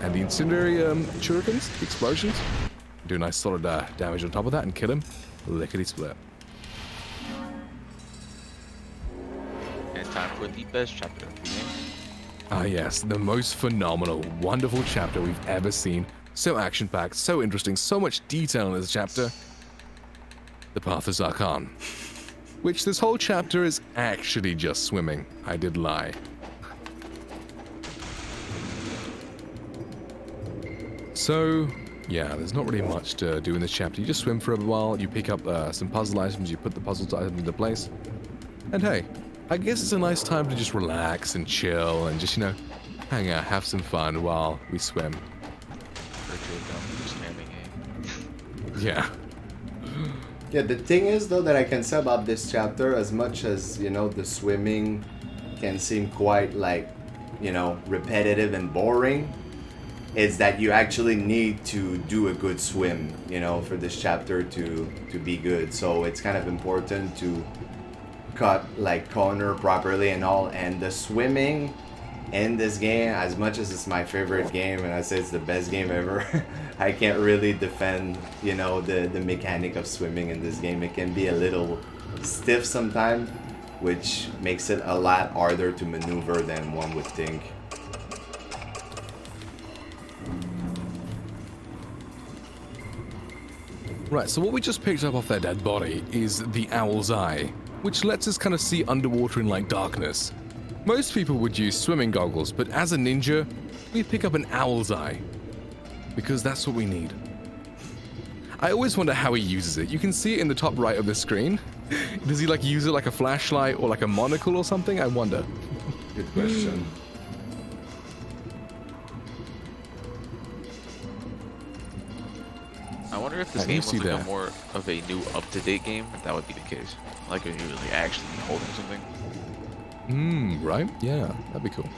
And the Incendiary Shurikens, the explosions, do a nice solid damage on top of that and kill him lickety-split. Time for the best chapter of the game. Ah yes, the most phenomenal, wonderful chapter we've ever seen. So action-packed, so interesting, so much detail in this chapter. The Path of Zarkan. Which this whole chapter is actually just swimming. I did lie. So, Yeah, there's not really much to do in this chapter. You just swim for a while, you pick up some puzzle items, you put the puzzle items into place. And hey, I guess it's a nice time to just relax and chill and just, you know, hang out, have some fun while we swim. Yeah. Yeah, the thing is though that I can say about this chapter, as much as, you know, the swimming can seem quite like, you know, repetitive and boring, is that you actually need to do a good swim, you know, for this chapter to be good. So it's kind of important to cut like corner properly and all. And the swimming in this game, as much as it's my favorite game and I say it's the best game ever, I can't really defend, you know, the mechanic of swimming in this game. It can be a little stiff sometimes, which makes it a lot harder to maneuver than one would think. Right, so what we just picked up off their dead body is the Owl's Eye, which lets us kind of see underwater in like darkness. Most people would use swimming goggles, but as a ninja, we pick up an Owl's Eye, because that's what we need. I always wonder how he uses it. You can see it in the top right of the screen. Does he like use it like a flashlight or like a monocle or something? I wonder. Good question. I wonder if this game was like a more of a new, up-to-date game. If that would be the case. Like if he was like actually holding something. Right? Yeah, that'd be cool.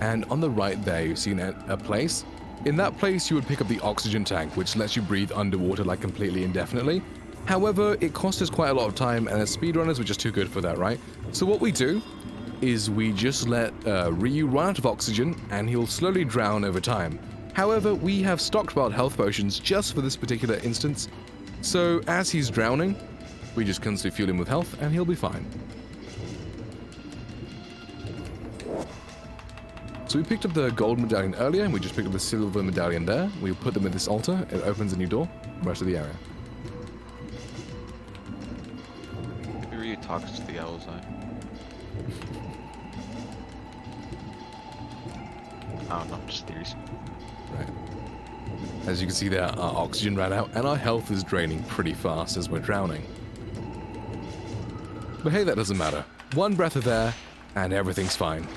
And on the right there, you've seen a place. In that place, you would pick up the oxygen tank, which lets you breathe underwater like completely indefinitely. However, it costs us quite a lot of time, and as speedrunners, we're just too good for that, right? So what we do is we just let Ryu run out of oxygen, and he'll slowly drown over time. However, we have stockpiled health potions just for this particular instance, so as he's drowning, we just constantly fuel him with health, and he'll be fine. So we picked up the gold medallion earlier, and we just picked up the silver medallion there. We put them at this altar, it opens a new door, rest of the area. Maybe Ryu talks to the Owl's Eye. I don't know, just theories. Right. As you can see there, our oxygen ran out, and our health is draining pretty fast as we're drowning. But hey, that doesn't matter. One breath of air, and everything's fine.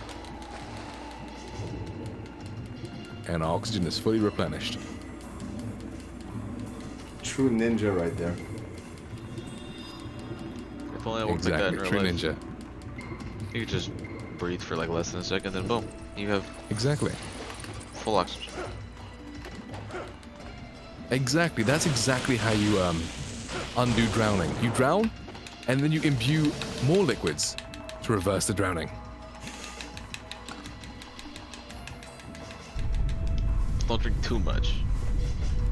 And our oxygen is fully replenished. True ninja right there. If only I worked like that in real true life. ninja. You could just breathe for like less than a second, then boom, you have Exactly. full oxygen. Exactly. That's exactly how you undo drowning. You drown, and then you imbue more liquids to reverse the drowning. Don't drink too much,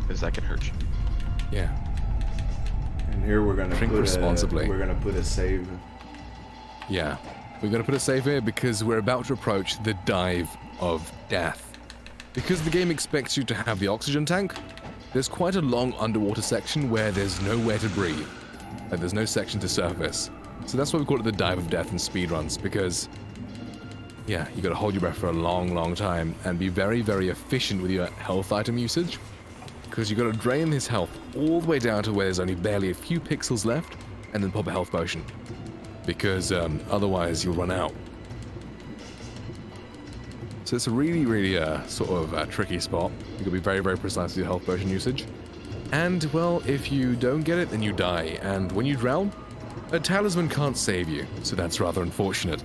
because that can hurt you. Yeah. And here we're gonna Drink put responsibly. we're gonna put a save. Yeah. We're going to put a save here because we're about to approach the dive of death. Because the game expects you to have the oxygen tank, there's quite a long underwater section where there's nowhere to breathe. Like there's no section to surface. So that's why we call it the dive of death in speedruns, because yeah, you got to hold your breath for a long, long time and be very, very efficient with your health item usage. Because you got to drain his health all the way down to where there's only barely a few pixels left, and then pop a health potion. Because otherwise you'll run out. So it's a really, really sort of tricky spot. You've got to be very, very precise with your health potion usage. And, well, if you don't get it, then you die. And when you drown, a talisman can't save you. So that's rather unfortunate.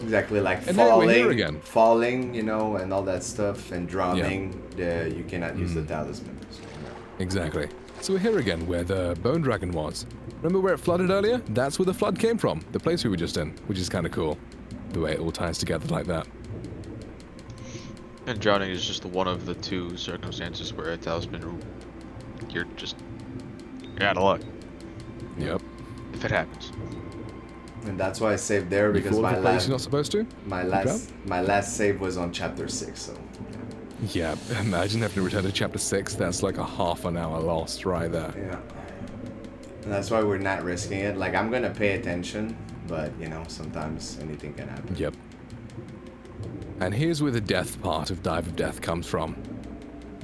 Exactly, like And there we're here again. falling, you know, and all that stuff, and drowning. You cannot use the talisman. So, yeah. Exactly. So we're here again, where the bone dragon was. Remember where it flooded earlier? That's where the flood came from. The place we were just in, which is kind of cool. The way it all ties together like that. And drowning is just one of the two circumstances where a talisman, you're out of luck. Yep. If it happens. And that's why I saved there, You because fall off my a place last you're not supposed to? my last save was on chapter 6. So Yeah, imagine having to return to chapter 6. That's like a half an hour lost right there. yeah. That's why we're not risking it. Like, I'm gonna pay attention, but you know, sometimes anything can happen. Yep. And here's where the death part of Dive of Death comes from.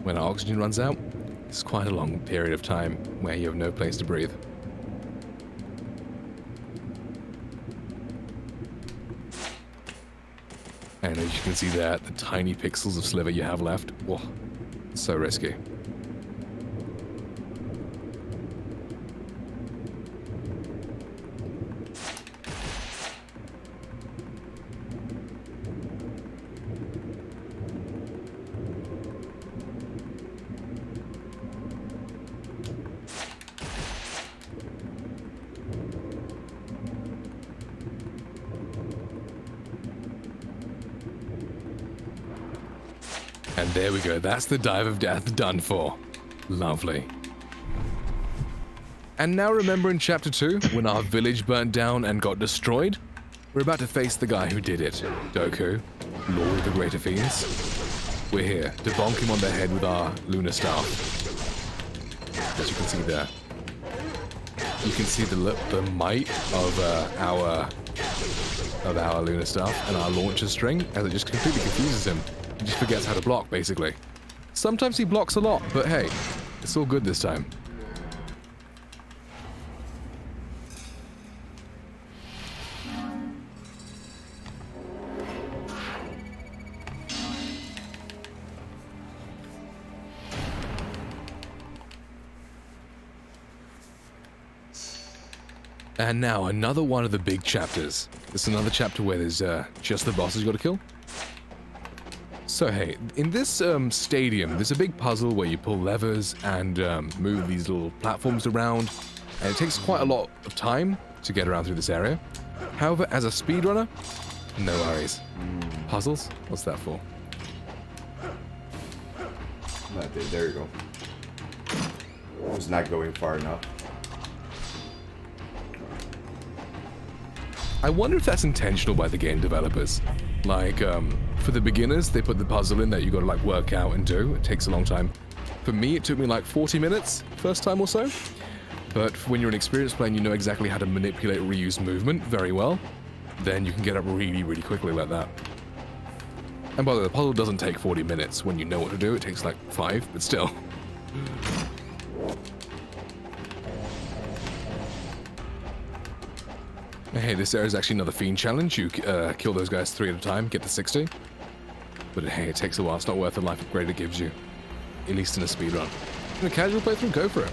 When our oxygen runs out, it's quite a long period of time where you have no place to breathe. And as you can see there, the tiny pixels of sliver you have left. Whoa, so risky. And there we go, that's the Dive of Death done for. Lovely. And now remember in Chapter 2, when our village burnt down and got destroyed? We're about to face the guy who did it, Doku, Lord of the Greater Fiends. We're here to bonk him on the head with our Lunar Staff. As you can see there. You can see the might of our Lunar Staff and our launcher string, as it just completely confuses him. He just forgets how to block, basically. Sometimes he blocks a lot, but hey, it's all good this time. And now, another one of the big chapters. This is another chapter where there's just the bosses you gotta kill. So hey, in this stadium, there's a big puzzle where you pull levers and move these little platforms around, and it takes quite a lot of time to get around through this area. However, as a speedrunner, no worries. Puzzles? What's that for? There you go. I was not going far enough. I wonder if that's intentional by the game developers. Like, for the beginners, they put the puzzle in that you gotta like work out and do. It takes a long time. For me, it took me like 40 minutes first time or so. But when you're an experienced player and you know exactly how to manipulate Ryu's movement very well, then you can get up really, really quickly like that. And by the way, the puzzle doesn't take 40 minutes when you know what to do. It takes like 5, but still. Hey, this area is actually another Fiend challenge. You kill those guys 3 at a time, get to 60. But hey, it takes a while. It's not worth the life upgrade it gives you. At least in a speedrun. In a casual playthrough, go for it.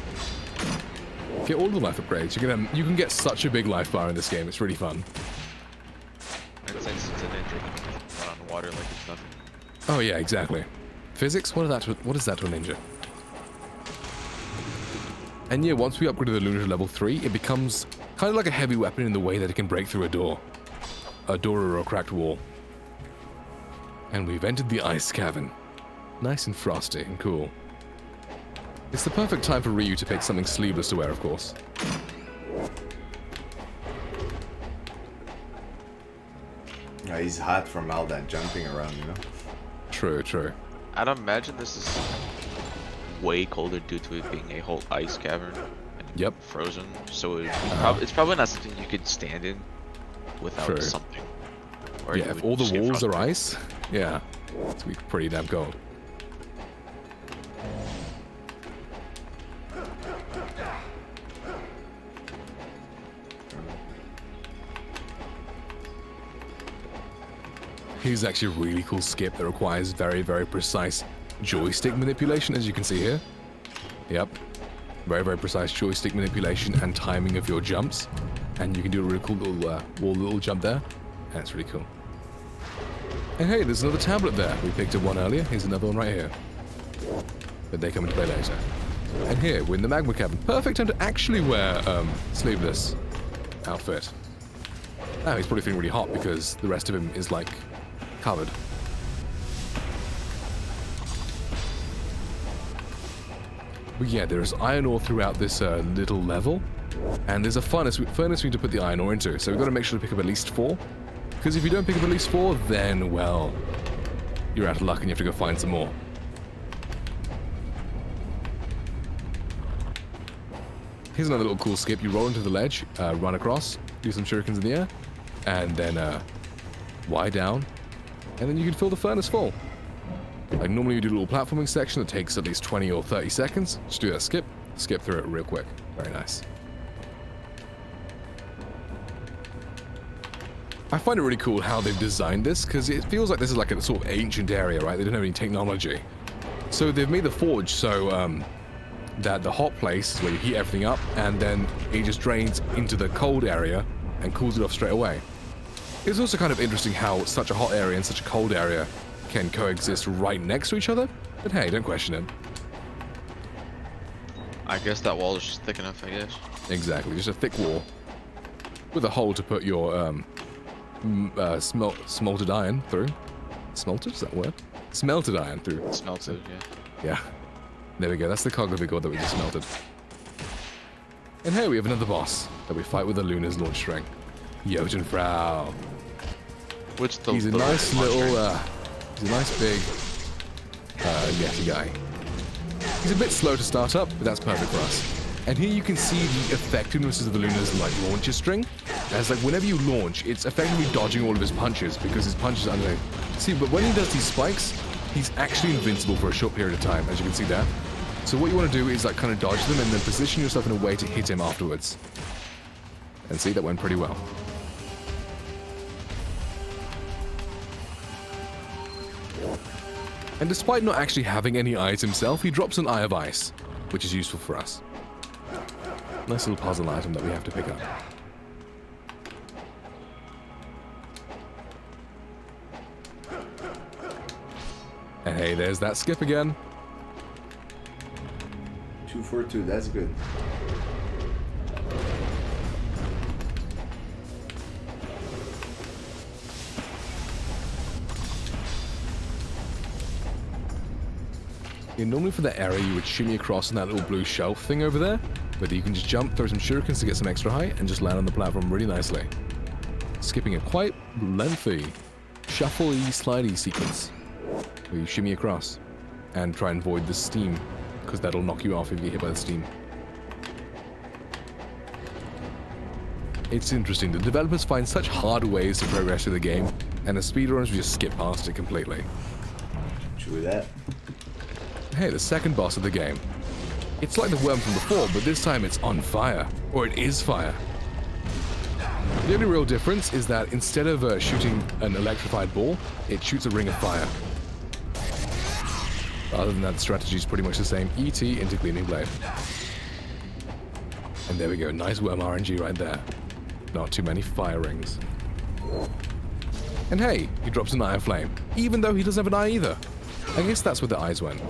Get all the life upgrades. You can get such a big life bar in this game. It's really fun. And since it's a ninja, you can run on water like it's nothing. Oh yeah, exactly. Physics? What is that to a ninja? And yeah, once we upgrade to the Lunar to level 3, it becomes kind of like a heavy weapon in the way that it can break through a door or a cracked wall. And we've entered the ice cavern. Nice and frosty and cool. It's the perfect time for Ryu to pick something sleeveless to wear, of course. Yeah, he's hot from all that jumping around, you know? True, true. I'd imagine this is way colder due to it being a whole ice cavern. Yep. Frozen, so it's probably not something you could stand in without True. something. Or Yeah, if all the walls are ice, yeah, it's gonna be pretty damn cold. Here's actually a really cool skip that requires very, very precise joystick manipulation, as you can see here. Yep. Very, very precise joystick manipulation and timing of your jumps. And you can do a really cool little jump there. And it's really cool. And hey, there's another tablet there. We picked up one earlier. Here's another one right here. But they come into play later. And here, we're in the magma cavern. Perfect time to actually wear sleeveless outfit. Now he's probably feeling really hot because the rest of him is like covered. But yeah, there's iron ore throughout this little level, and there's a furnace we need to put the iron ore into, so we've got to make sure to pick up at least 4, because if you don't pick up at least 4, then, well, you're out of luck and you have to go find some more. Here's another little cool skip. You roll into the ledge, run across, do some shurikens in the air, and then Y down, and then you can fill the furnace full. Like normally you do a little platforming section that takes at least 20 or 30 seconds. Just do that skip through it real quick. Very nice. I find it really cool how they've designed this, because it feels like this is like a sort of ancient area, right? They don't have any technology. So they've made the forge so that the hot place is where you heat everything up, and then it just drains into the cold area and cools it off straight away. It's also kind of interesting how such a hot area and such a cold area can coexist right next to each other, but hey, don't question it. I guess that wall is just thick enough, I guess. Exactly, just a thick wall with a hole to put your smelted iron through. Smelted, is that a word? Smelted iron through. Smelted, yeah. Yeah. There we go, that's the cog of Vigor that we just smelted. And here we have another boss that we fight with the Luna's launch string. Jotunfrau. He's a nice little, he's a nice big, Yeti guy. He's a bit slow to start up, but that's perfect for us. And here you can see the effectiveness of the Luna's like launcher string. As like whenever you launch, it's effectively dodging all of his punches because his punches are underneath. See, but when he does these spikes, he's actually invincible for a short period of time, as you can see there. So what you want to do is like kind of dodge them and then position yourself in a way to hit him afterwards. And see, that went pretty well. And despite not actually having any eyes himself, he drops an Eye of Ice, which is useful for us. Nice little puzzle item that we have to pick up. And hey, there's that skip again. 2 for 2, that's good. Yeah, normally for that area you would shimmy across on that little blue shelf thing over there, but you can just jump, throw some shurikens to get some extra height, and just land on the platform really nicely. Skipping a quite lengthy, shuffle-y, slidey sequence, where you shimmy across, and try and avoid the steam, because that'll knock you off if you get hit by the steam. It's interesting, the developers find such hard ways to progress through the game, and the speedrunners just skip past it completely. True that. Hey, the second boss of the game. It's like the worm from before, but this time it's on fire. Or it is fire. The only real difference is that instead of shooting an electrified ball, it shoots a ring of fire. Other than that, the strategy is pretty much the same. ET into Gleaming Blade. And there we go, nice worm RNG right there. Not too many fire rings. And hey, he drops an Eye of Flame, even though he doesn't have an eye either. I guess that's where the eyes went.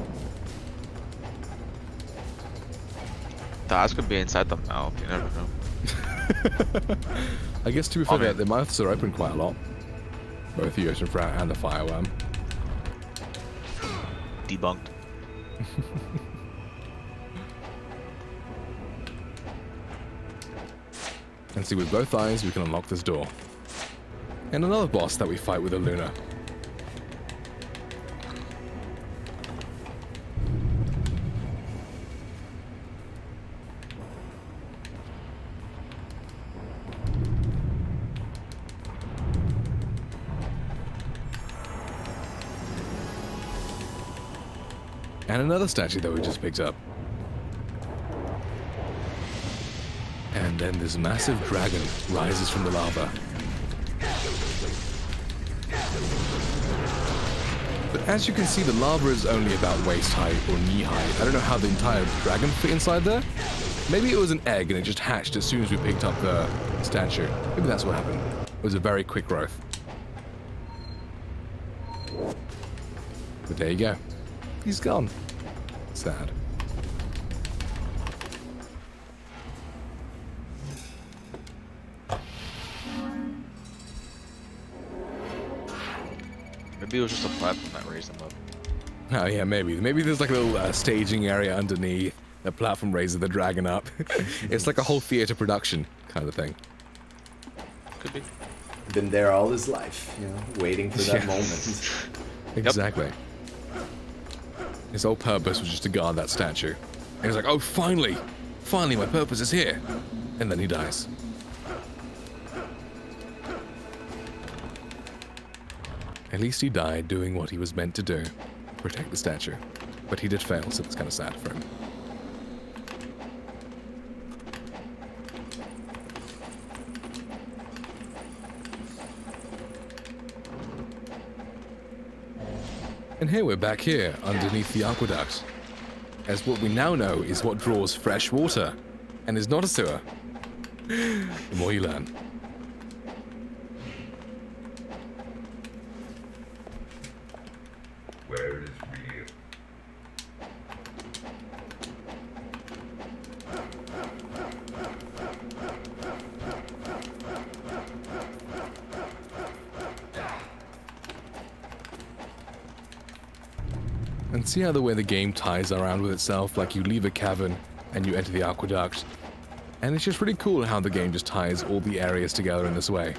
The eyes could be inside the mouth, you never know. I guess to be fair, their mouths are open quite a lot. Both the Jotunfrau and the fireworm. Debunked. And see, with both eyes, we can unlock this door. And another boss that we fight with a Luna. And another statue that we just picked up. And then this massive dragon rises from the lava. But as you can see, the lava is only about waist height or knee height. I don't know how the entire dragon fit inside there. Maybe it was an egg and it just hatched as soon as we picked up the statue. Maybe that's what happened. It was a very quick growth. But there you go. He's gone. Sad. Maybe it was just a platform that raised them up. Oh yeah, maybe. Maybe there's like a little staging area underneath. The platform raises the dragon up. It's like a whole theater production kind of thing. Could be. Been there all his life, you know, waiting for that moment. Exactly. His whole purpose was just to guard that statue. And he's like, oh, finally! Finally, my purpose is here. And then he dies. At least he died doing what he was meant to do. Protect the statue. But he did fail, so it's kind of sad for him. And here we're back here, underneath the aqueduct. As what we now know is what draws fresh water, and is not a sewer. The more you learn. Where is real? And see how the way the game ties around with itself, like you leave a cavern and you enter the aqueduct. And it's just really cool how the game just ties all the areas together in this way.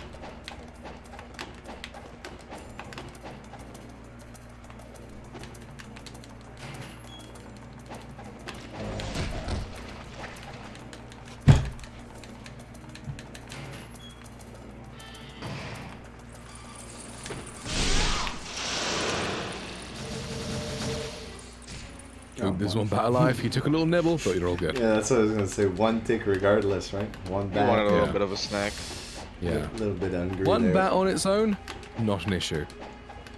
Ooh, there's one bat alive. He took a little nibble, but you're all good. Yeah, that's what I was gonna say. One tick regardless, right? One You bat. wanted a little Yeah. bit of a snack. Yeah. A little bit hungry One there. bat on its own, not an issue.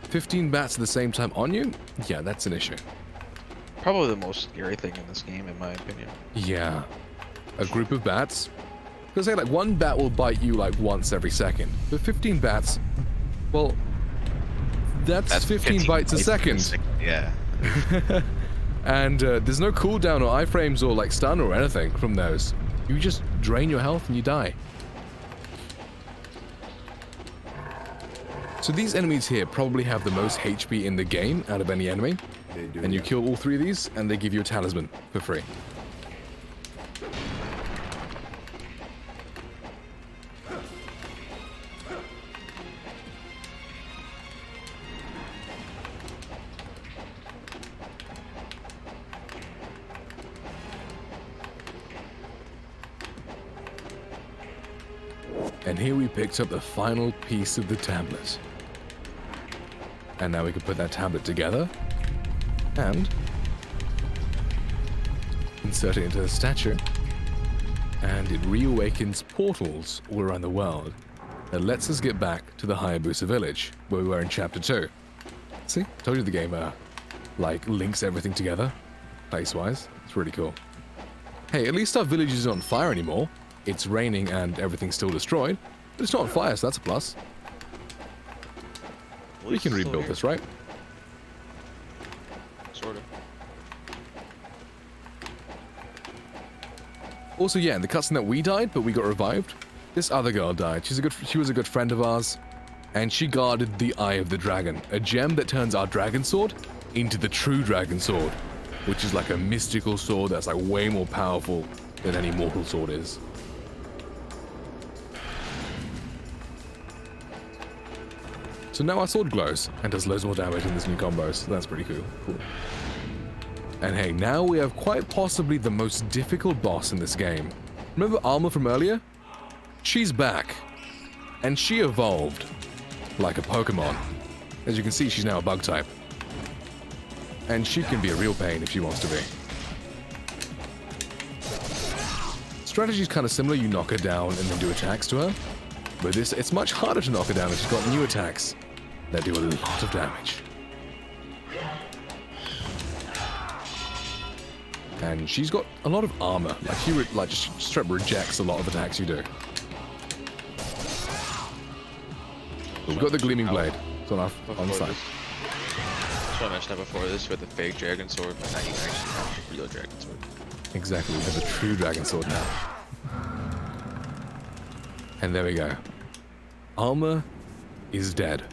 15 bats at the same time on you? Yeah, that's an issue. Probably the most scary thing in this game, in my opinion. Yeah. A group of bats? Because say like one bat will bite you like once every second. But 15 bats, well, that's 15 bites a second. Yeah. And there's no cooldown or iframes or like stun or anything from those. You just drain your health and you die. So these enemies here probably have the most HP in the game out of any enemy. They do. And you kill all three of these and they give you a talisman for free. And here we picked up the final piece of the tablet. And now we can put that tablet together and insert it into the statue. And it reawakens portals all around the world that lets us get back to the Hayabusa village where we were in chapter 2. See? Told you the game like links everything together place-wise. It's really cool. Hey, at least our village isn't on fire anymore. It's raining and everything's still destroyed, but it's not on fire, so that's a plus. We can rebuild this, right? Sort of. Also, yeah, in the cutscene that we died, but we got revived, this other girl died. She was a good friend of ours, and she guarded the Eye of the Dragon, a gem that turns our dragon sword into the true dragon sword, which is like a mystical sword that's like way more powerful than any mortal sword is. So now our sword glows and does loads more damage in this new combo, so that's pretty cool. And hey, now we have quite possibly the most difficult boss in this game. Remember Alma from earlier? She's back. And she evolved like a Pokemon. As you can see, she's now a bug type. And she can be a real pain if she wants to be. Strategy's kind of similar, you knock her down and then do attacks to her. But it's much harder to knock her down if she's got new attacks that do a lot of damage. And she's got a lot of armor. Like she just straight rejects a lot of attacks you do. We've got the Gleaming Blade. It's on the side. So I mentioned that before. This with the fake dragon sword, but now you can actually have the real dragon sword. Exactly, we have the true dragon sword now. And there we go. Alma is dead.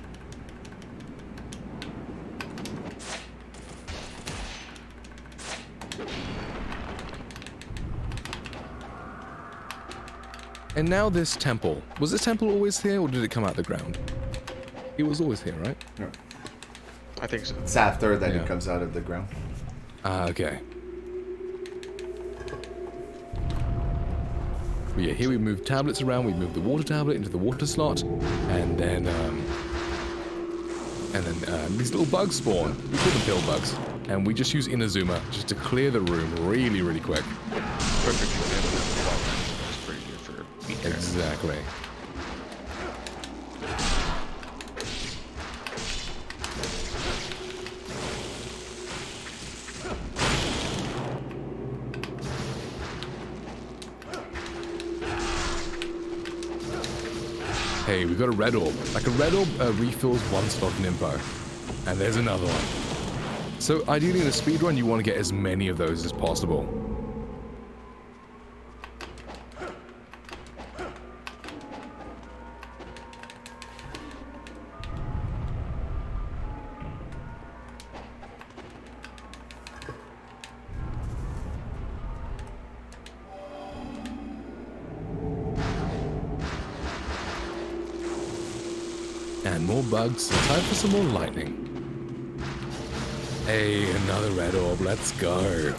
And now this temple. Was this temple always here, or did it come out of the ground? It was always here, right? No. I think so. It's after that Yeah. it comes out of the ground. Ah, okay. But yeah, here we move tablets around. We move the water tablet into the water slot, and then these little bugs spawn. We call them pill bugs, and we just use Inazuma just to clear the room really, really quick. Perfect example of fall damage, which is pretty good for beat carry. Exactly. Hey, we've got a red orb. Like a red orb refills one slot in Impo. And there's another one. So ideally in a speedrun, you want to get as many of those as possible. And more bugs. Time for some more lightning. Hey, another red orb. Let's go. That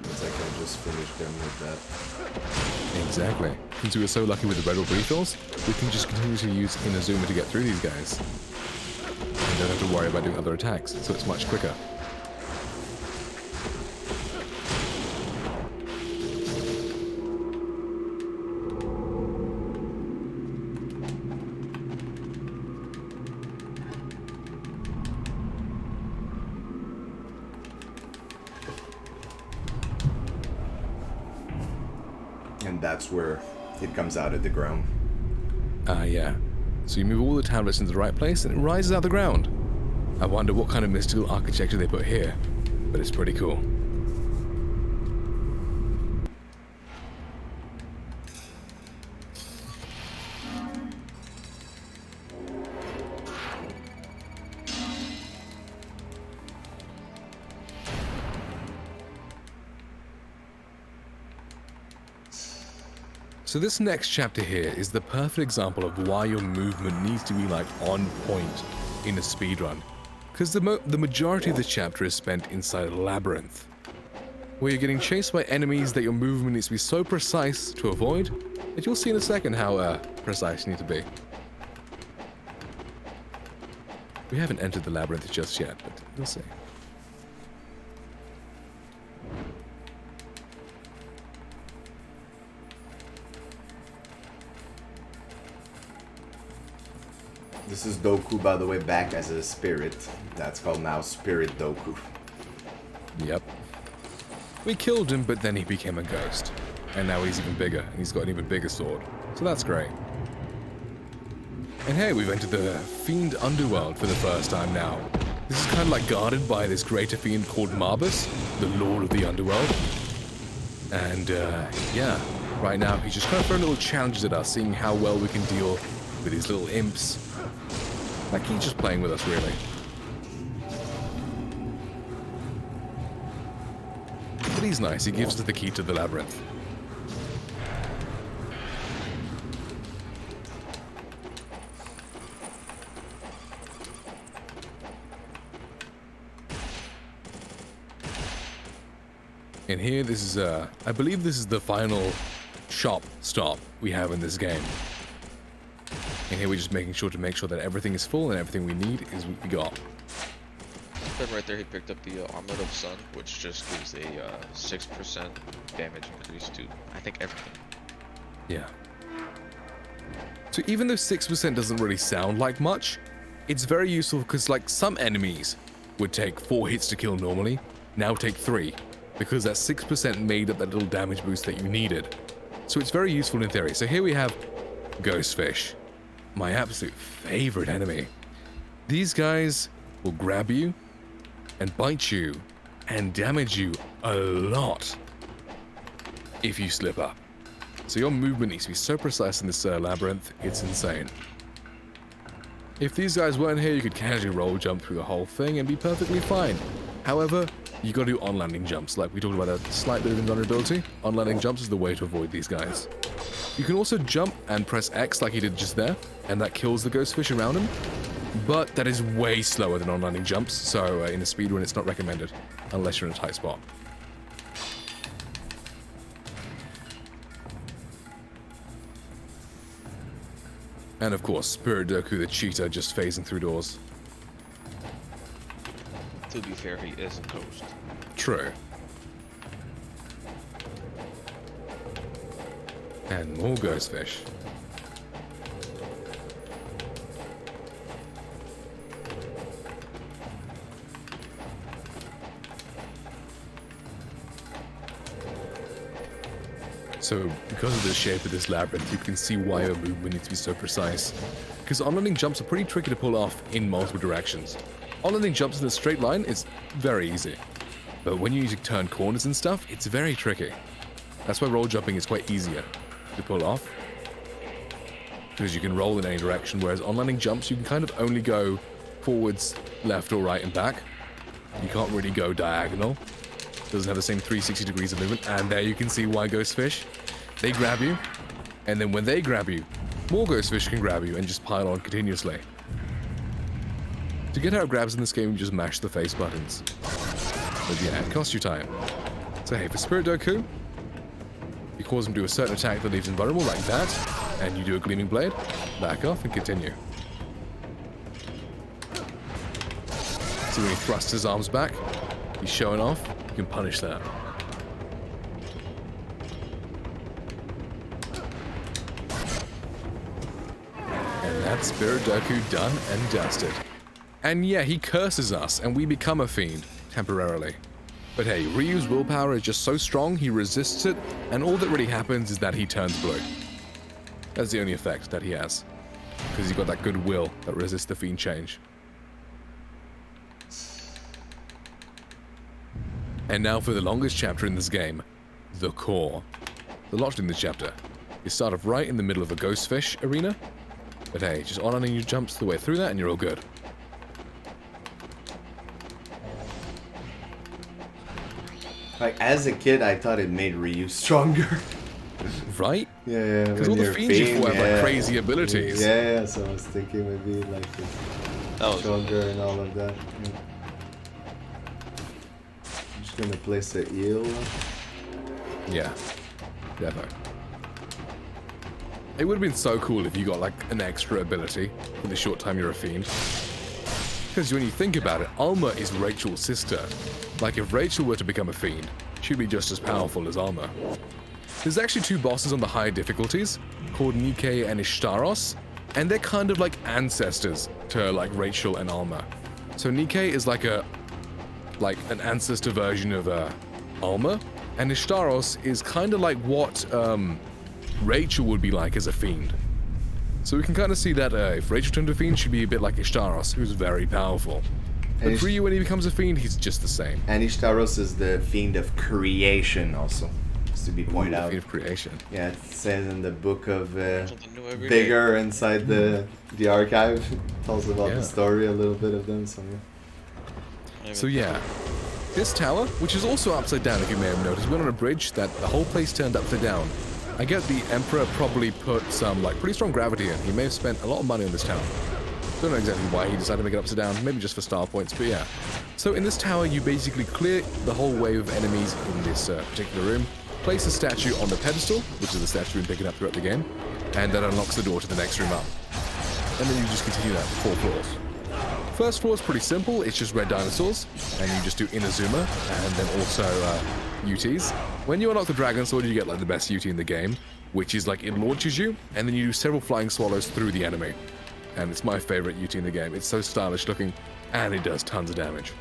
means I can just finish them with that. Exactly. Since we were so lucky with the red orb refills, we can just continue to use Inazuma to get through these guys. And don't have to worry about doing other attacks, so it's much quicker. And that's where it comes out of the ground. Yeah. So you move all the tablets into the right place and it rises out of the ground. I wonder what kind of mystical architecture they put here, but it's pretty cool. So this next chapter here is the perfect example of why your movement needs to be like on point in a speedrun. Because the majority of this chapter is spent inside a labyrinth, where you're getting chased by enemies that your movement needs to be so precise to avoid, that you'll see in a second how precise you need to be. We haven't entered the labyrinth just yet, but we'll see. This is Doku, by the way, back as a spirit. That's called now Spirit Doku. Yep. We killed him, but then he became a ghost. And now he's even bigger, and he's got an even bigger sword. So that's great. And hey, we've entered the Fiend Underworld for the first time now. This is kind of like guarded by this greater fiend called Marbus, the Lord of the Underworld. And yeah, right now he's just kind of throwing little challenges at us, seeing how well we can deal with these little imps. Like he's just playing with us, really. But he's nice, he gives us the key to the labyrinth. And here, this is, I believe this is the final shop stop we have in this game. And here we're just making sure that everything is full and everything we need is what we got. Then right there he picked up the Armor of Sun, which just gives a 6% damage increase to, I think, everything. Yeah. So even though 6% doesn't really sound like much, it's very useful because like some enemies would take 4 hits to kill normally, now take 3. Because that 6% made up that little damage boost that you needed. So it's very useful in theory. So here we have Ghostfish, my absolute favorite enemy. These guys will grab you and bite you and damage you a lot if you slip up. So your movement needs to be so precise in this labyrinth, it's insane. If these guys weren't here, you could casually roll jump through the whole thing and be perfectly fine. However, you gotta do on-landing jumps, like we talked about a slight bit of invulnerability. On-landing jumps is the way to avoid these guys. You can also jump and press X like he did just there, and that kills the Ghostfish around him. but that is way slower than on-landing jumps, so in a speedrun it's not recommended, unless you're in a tight spot. And of course, Spirit Doku the cheater just phasing through doors. To be fair, he is a ghost. True. And more Ghostfish. So, because of the shape of this labyrinth, you can see why your movement needs to be so precise. Because on-landing jumps are pretty tricky to pull off in multiple directions. On-landing jumps in a straight line is very easy. But when you need to turn corners and stuff, it's very tricky. That's why roll jumping is quite easier to pull off. Because you can roll in any direction, whereas on-landing jumps, you can kind of only go forwards, left or right and back. You can't really go diagonal. Doesn't have the same 360 degrees of movement, and there you can see why Ghostfish. They grab you, and then when they grab you, more Ghostfish can grab you and just pile on continuously. To get out of grabs in this game, you just mash the face buttons. But yeah, it costs you time. So hey, for Spirit Doku, you cause him to do a certain attack that leaves him vulnerable like that, and you do a Gleaming Blade, back off and continue. So when he thrusts his arms back, he's showing off, you can punish that. And that's Spirit Doku done and dusted. And yeah, he curses us, and we become a fiend, temporarily. But hey, Ryu's willpower is just so strong, he resists it, and all that really happens is that he turns blue. That's the only effect that he has. Because he's got that good will that resists the fiend change. And now for the longest chapter in this game, the core. The lot in this chapter. You start off right in the middle of a Ghostfish arena, but hey, just on-landing your jumps the way through that and you're all good. Like, as a kid, I thought it made Ryu stronger. Right? Yeah. Because all the fiends you have like crazy abilities. Yeah, so I was thinking maybe like stronger and all of that. Yeah. Just gonna place a eel. Yeah, definitely. It would have been so cool if you got like an extra ability for the short time you're a fiend. Because when you think about it, Alma is Rachel's sister. Like if Rachel were to become a fiend, she'd be just as powerful as Alma. There's actually two bosses on the higher difficulties, called Nike and Ishtaros, and they're kind of like ancestors to like Rachel and Alma. So Nike is like an ancestor version of Alma, and Ishtaros is kind of like what Rachel would be like as a fiend. So we can kind of see that if Rachel turned a fiend, she'd be a bit like Ishtaros, who's very powerful. But Ryu, when he becomes a fiend, he's just the same. And Ishtaros is the fiend of creation also, just to be pointed out. Fiend of creation. Yeah, it says in the book of Vigor inside the archive. Tells about the story a little bit of them. So yeah, this tower, which is also upside down if you may have noticed, we're on a bridge that the whole place turned upside down. I get the Emperor probably put some like pretty strong gravity in. He may have spent a lot of money on this tower. Don't know exactly why he decided to make it upside down, maybe just for star points, but yeah. So in this tower, you basically clear the whole wave of enemies in this particular room, place a statue on the pedestal, which is the statue we've been picking up throughout the game, and that unlocks the door to the next room up. And then you just continue that for 4 floors. First floor is pretty simple, it's just red dinosaurs, and you just do Inazuma, and then also UTs. When you unlock the Dragon Sword, you get like the best UT in the game, which is like it launches you, and then you do several flying swallows through the enemy. And it's my favorite UT in the game. It's so stylish looking, and it does tons of damage.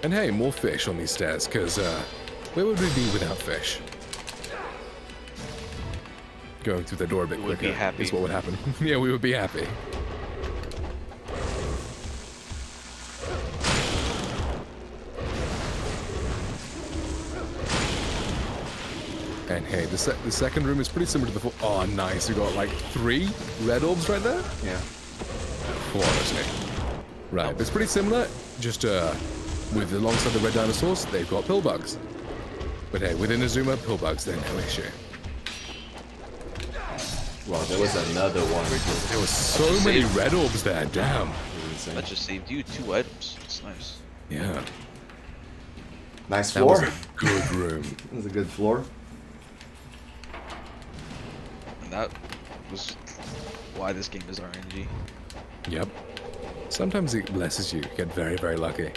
And hey, more fish on these stairs, because where would we be without fish? Going through the door a bit quicker is what would happen. Yeah, we would be happy. And hey, the second room is pretty similar to the oh, nice. We got like 3 red orbs right there. Yeah. Quality. Right, it's pretty similar. Just with alongside the red dinosaurs, they've got pill bugs. But hey, with Inazuma, pill bugs, they're no issue. Well, there was another one. There was so many red orbs there, damn. That just saved you 2 items. It's nice. Yeah. Nice That was floor. a good room. That was a good floor. And that was why this game is RNG. Yep. Sometimes it blesses you. You get very, very lucky.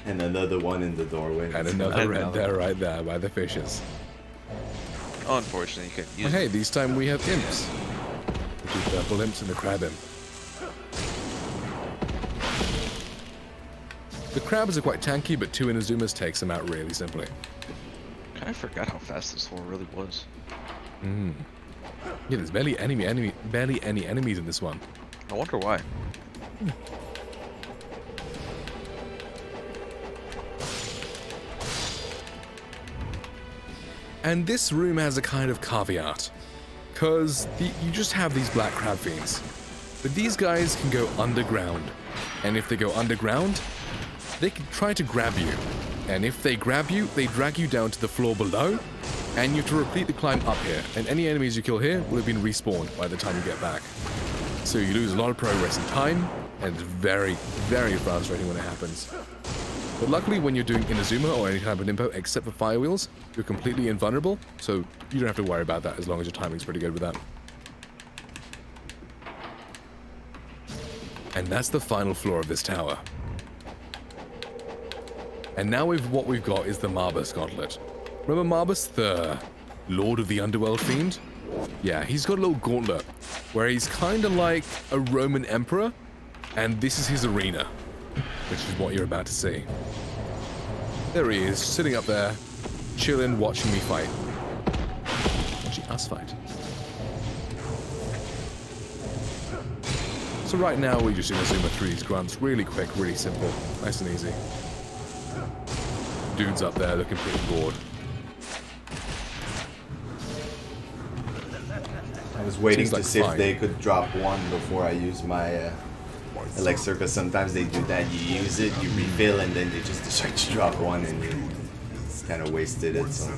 And another one in the doorway. And another red there, right there, by the fishes. Oh, unfortunately, you couldn't use Well, hey, it. this time we have imps. The 2 purple imps and the crab imp. The crabs are quite tanky, but 2 Inazumas takes them out really simply. Kind of forgot how fast this floor really was. Yeah, there's barely any enemies in this one. I wonder why. And this room has a kind of caveat, because you just have these black crab fiends. But these guys can go underground, and if they go underground, they can try to grab you. And if they grab you, they drag you down to the floor below, and you have to repeat the climb up here. And any enemies you kill here will have been respawned by the time you get back. So you lose a lot of progress in time, and it's very, very frustrating when it happens. But luckily, when you're doing Inazuma or any type of Nimpo, except for Fire Wheels, you're completely invulnerable, so you don't have to worry about that as long as your timing's pretty good with that. And that's the final floor of this tower. And now what we've got is the Marbus Gauntlet. Remember Marbus, the Lord of the Underworld Fiend? Yeah, he's got a little gauntlet, where he's kind of like a Roman emperor, and this is his arena, which is what you're about to see. There he is, sitting up there, chilling, watching me fight. Watching us fight. So right now, we just Inazuma through these grunts, really quick, really simple, nice and easy. Dude's up there looking pretty bored. I was waiting Seems to like see if fine. they could drop one before I use my Elixir, because sometimes they do that. You use it, you refill, and then they just decide to drop one, and it's kind of wasted it. So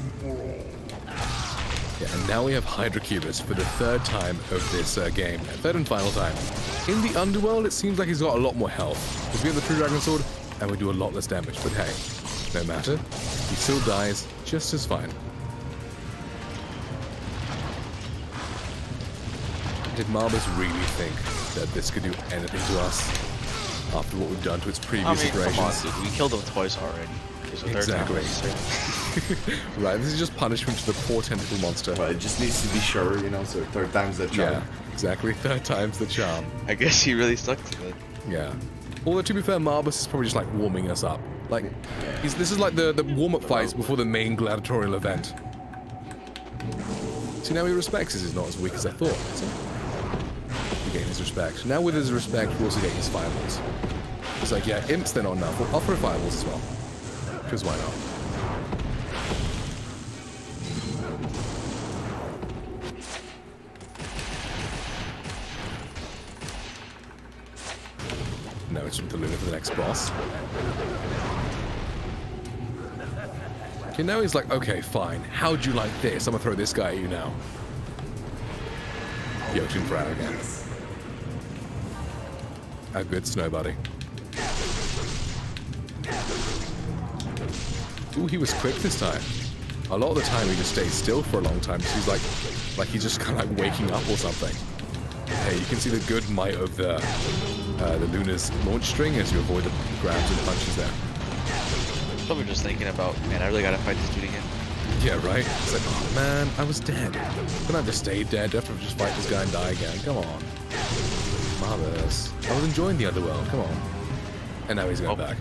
Yeah, and now we have Hydrocubus for the 3rd time of this game. 3rd and final time. In the Underworld, it seems like he's got a lot more health, because we have the True Dragon Sword, and we do a lot less damage, but hey, no matter. He still dies just as fine. Did Marbus really think that this could do anything to us after what we've done to its previous iterations? Come on, dude. We killed him twice already. It's the 3rd time. Exactly. Right, this is just punishment to the poor tentacle monster. but it just needs to be sure, you know. So 3rd time's the charm. Yeah, exactly. 3rd time's the charm. I guess he really stuck to it. Yeah. Although, to be fair, Marbus is probably just like warming us up. Like, this is like the warm-up fights before the main gladiatorial event. See, now he respects us. He's not as weak as I thought. See? We gain his respect. Now with his respect, we also gain his fireballs. It's like, yeah, imps, they're not enough. We'll offer fireballs as well. Because why not? No, it's from the Luna for the next boss. Okay, now he's like, okay, fine. How'd you like this? I'm gonna throw this guy at you now. Yochin Frown again. A good snow buddy. Ooh, he was quick this time. A lot of the time he just stays still for a long time. So he's like he's just kind of like waking up or something. Hey, you can see the good might of the Luna's launch string as you avoid the grabs and punches there. Probably just thinking about, man, I really gotta fight this dude again. Yeah, right? It's like, oh man, I was dead. Couldn't I just stay dead after I just fight this guy and die again? Come on. Marbus. I was enjoying the Underworld, come on. And now he's going back.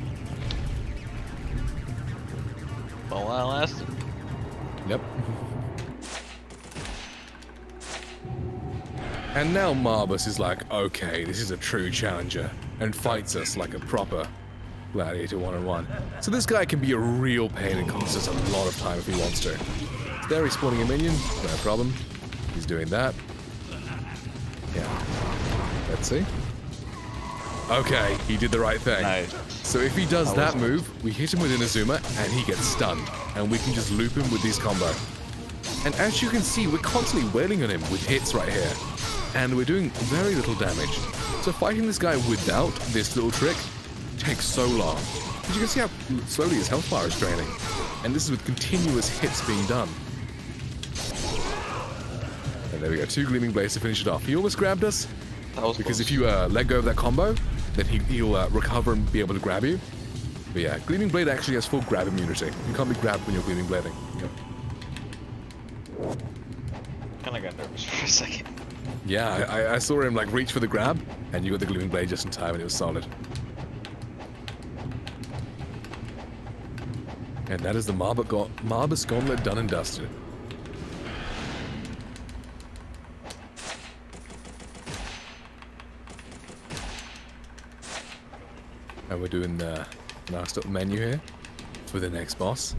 Well, that lasted. Yep. And now Marbus is like, okay, this is a true challenger, and fights us like a proper gladiator one-on-one. So this guy can be a real pain and cost us a lot of time if he wants to. There he's spawning a minion, no problem. He's doing that. Yeah. Let's see. Okay, he did the right thing. Nice. So if he does that move, we hit him with Inazuma, and he gets stunned. And we can just loop him with these combo. And as you can see, we're constantly wailing on him with hits right here. And we're doing very little damage. So fighting this guy without this little trick takes so long. As you can see how slowly his health bar is draining. And this is with continuous hits being done. And there we go, 2 Gleaming Blades to finish it off. He almost grabbed us, because if you let go of that combo, then he'll recover and be able to grab you. But yeah, Gleaming Blade actually has full grab immunity. You can't be grabbed when you're Gleaming Blading. Yep. Kinda got nervous for a second. Yeah, I saw him like reach for the grab, and you got the Gleaming Blade just in time, and it was solid. And that is the Marbus Gauntlet done and dusted. And we're doing the last up menu here for the next boss.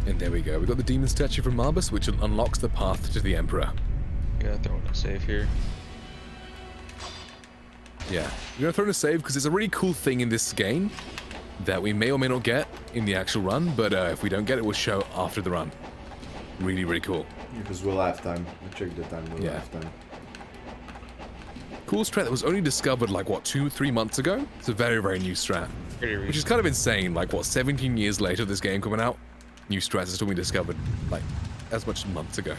And there we go. We got the demon statue from Marbus, which unlocks the path to the Emperor. Gotta throw in a save here. Yeah, we're gonna throw in a save because it's a really cool thing in this game that we may or may not get in the actual run, but if we don't get it, we'll show after the run. Really, really cool. Because we'll have time. I checked the time. We'll have time. Cool strat that was only discovered like what, 2-3 months ago? It's a very, very new strat. Which is kind of insane, like what, 17 years later this game coming out? New strats are still being discovered like as much as months ago.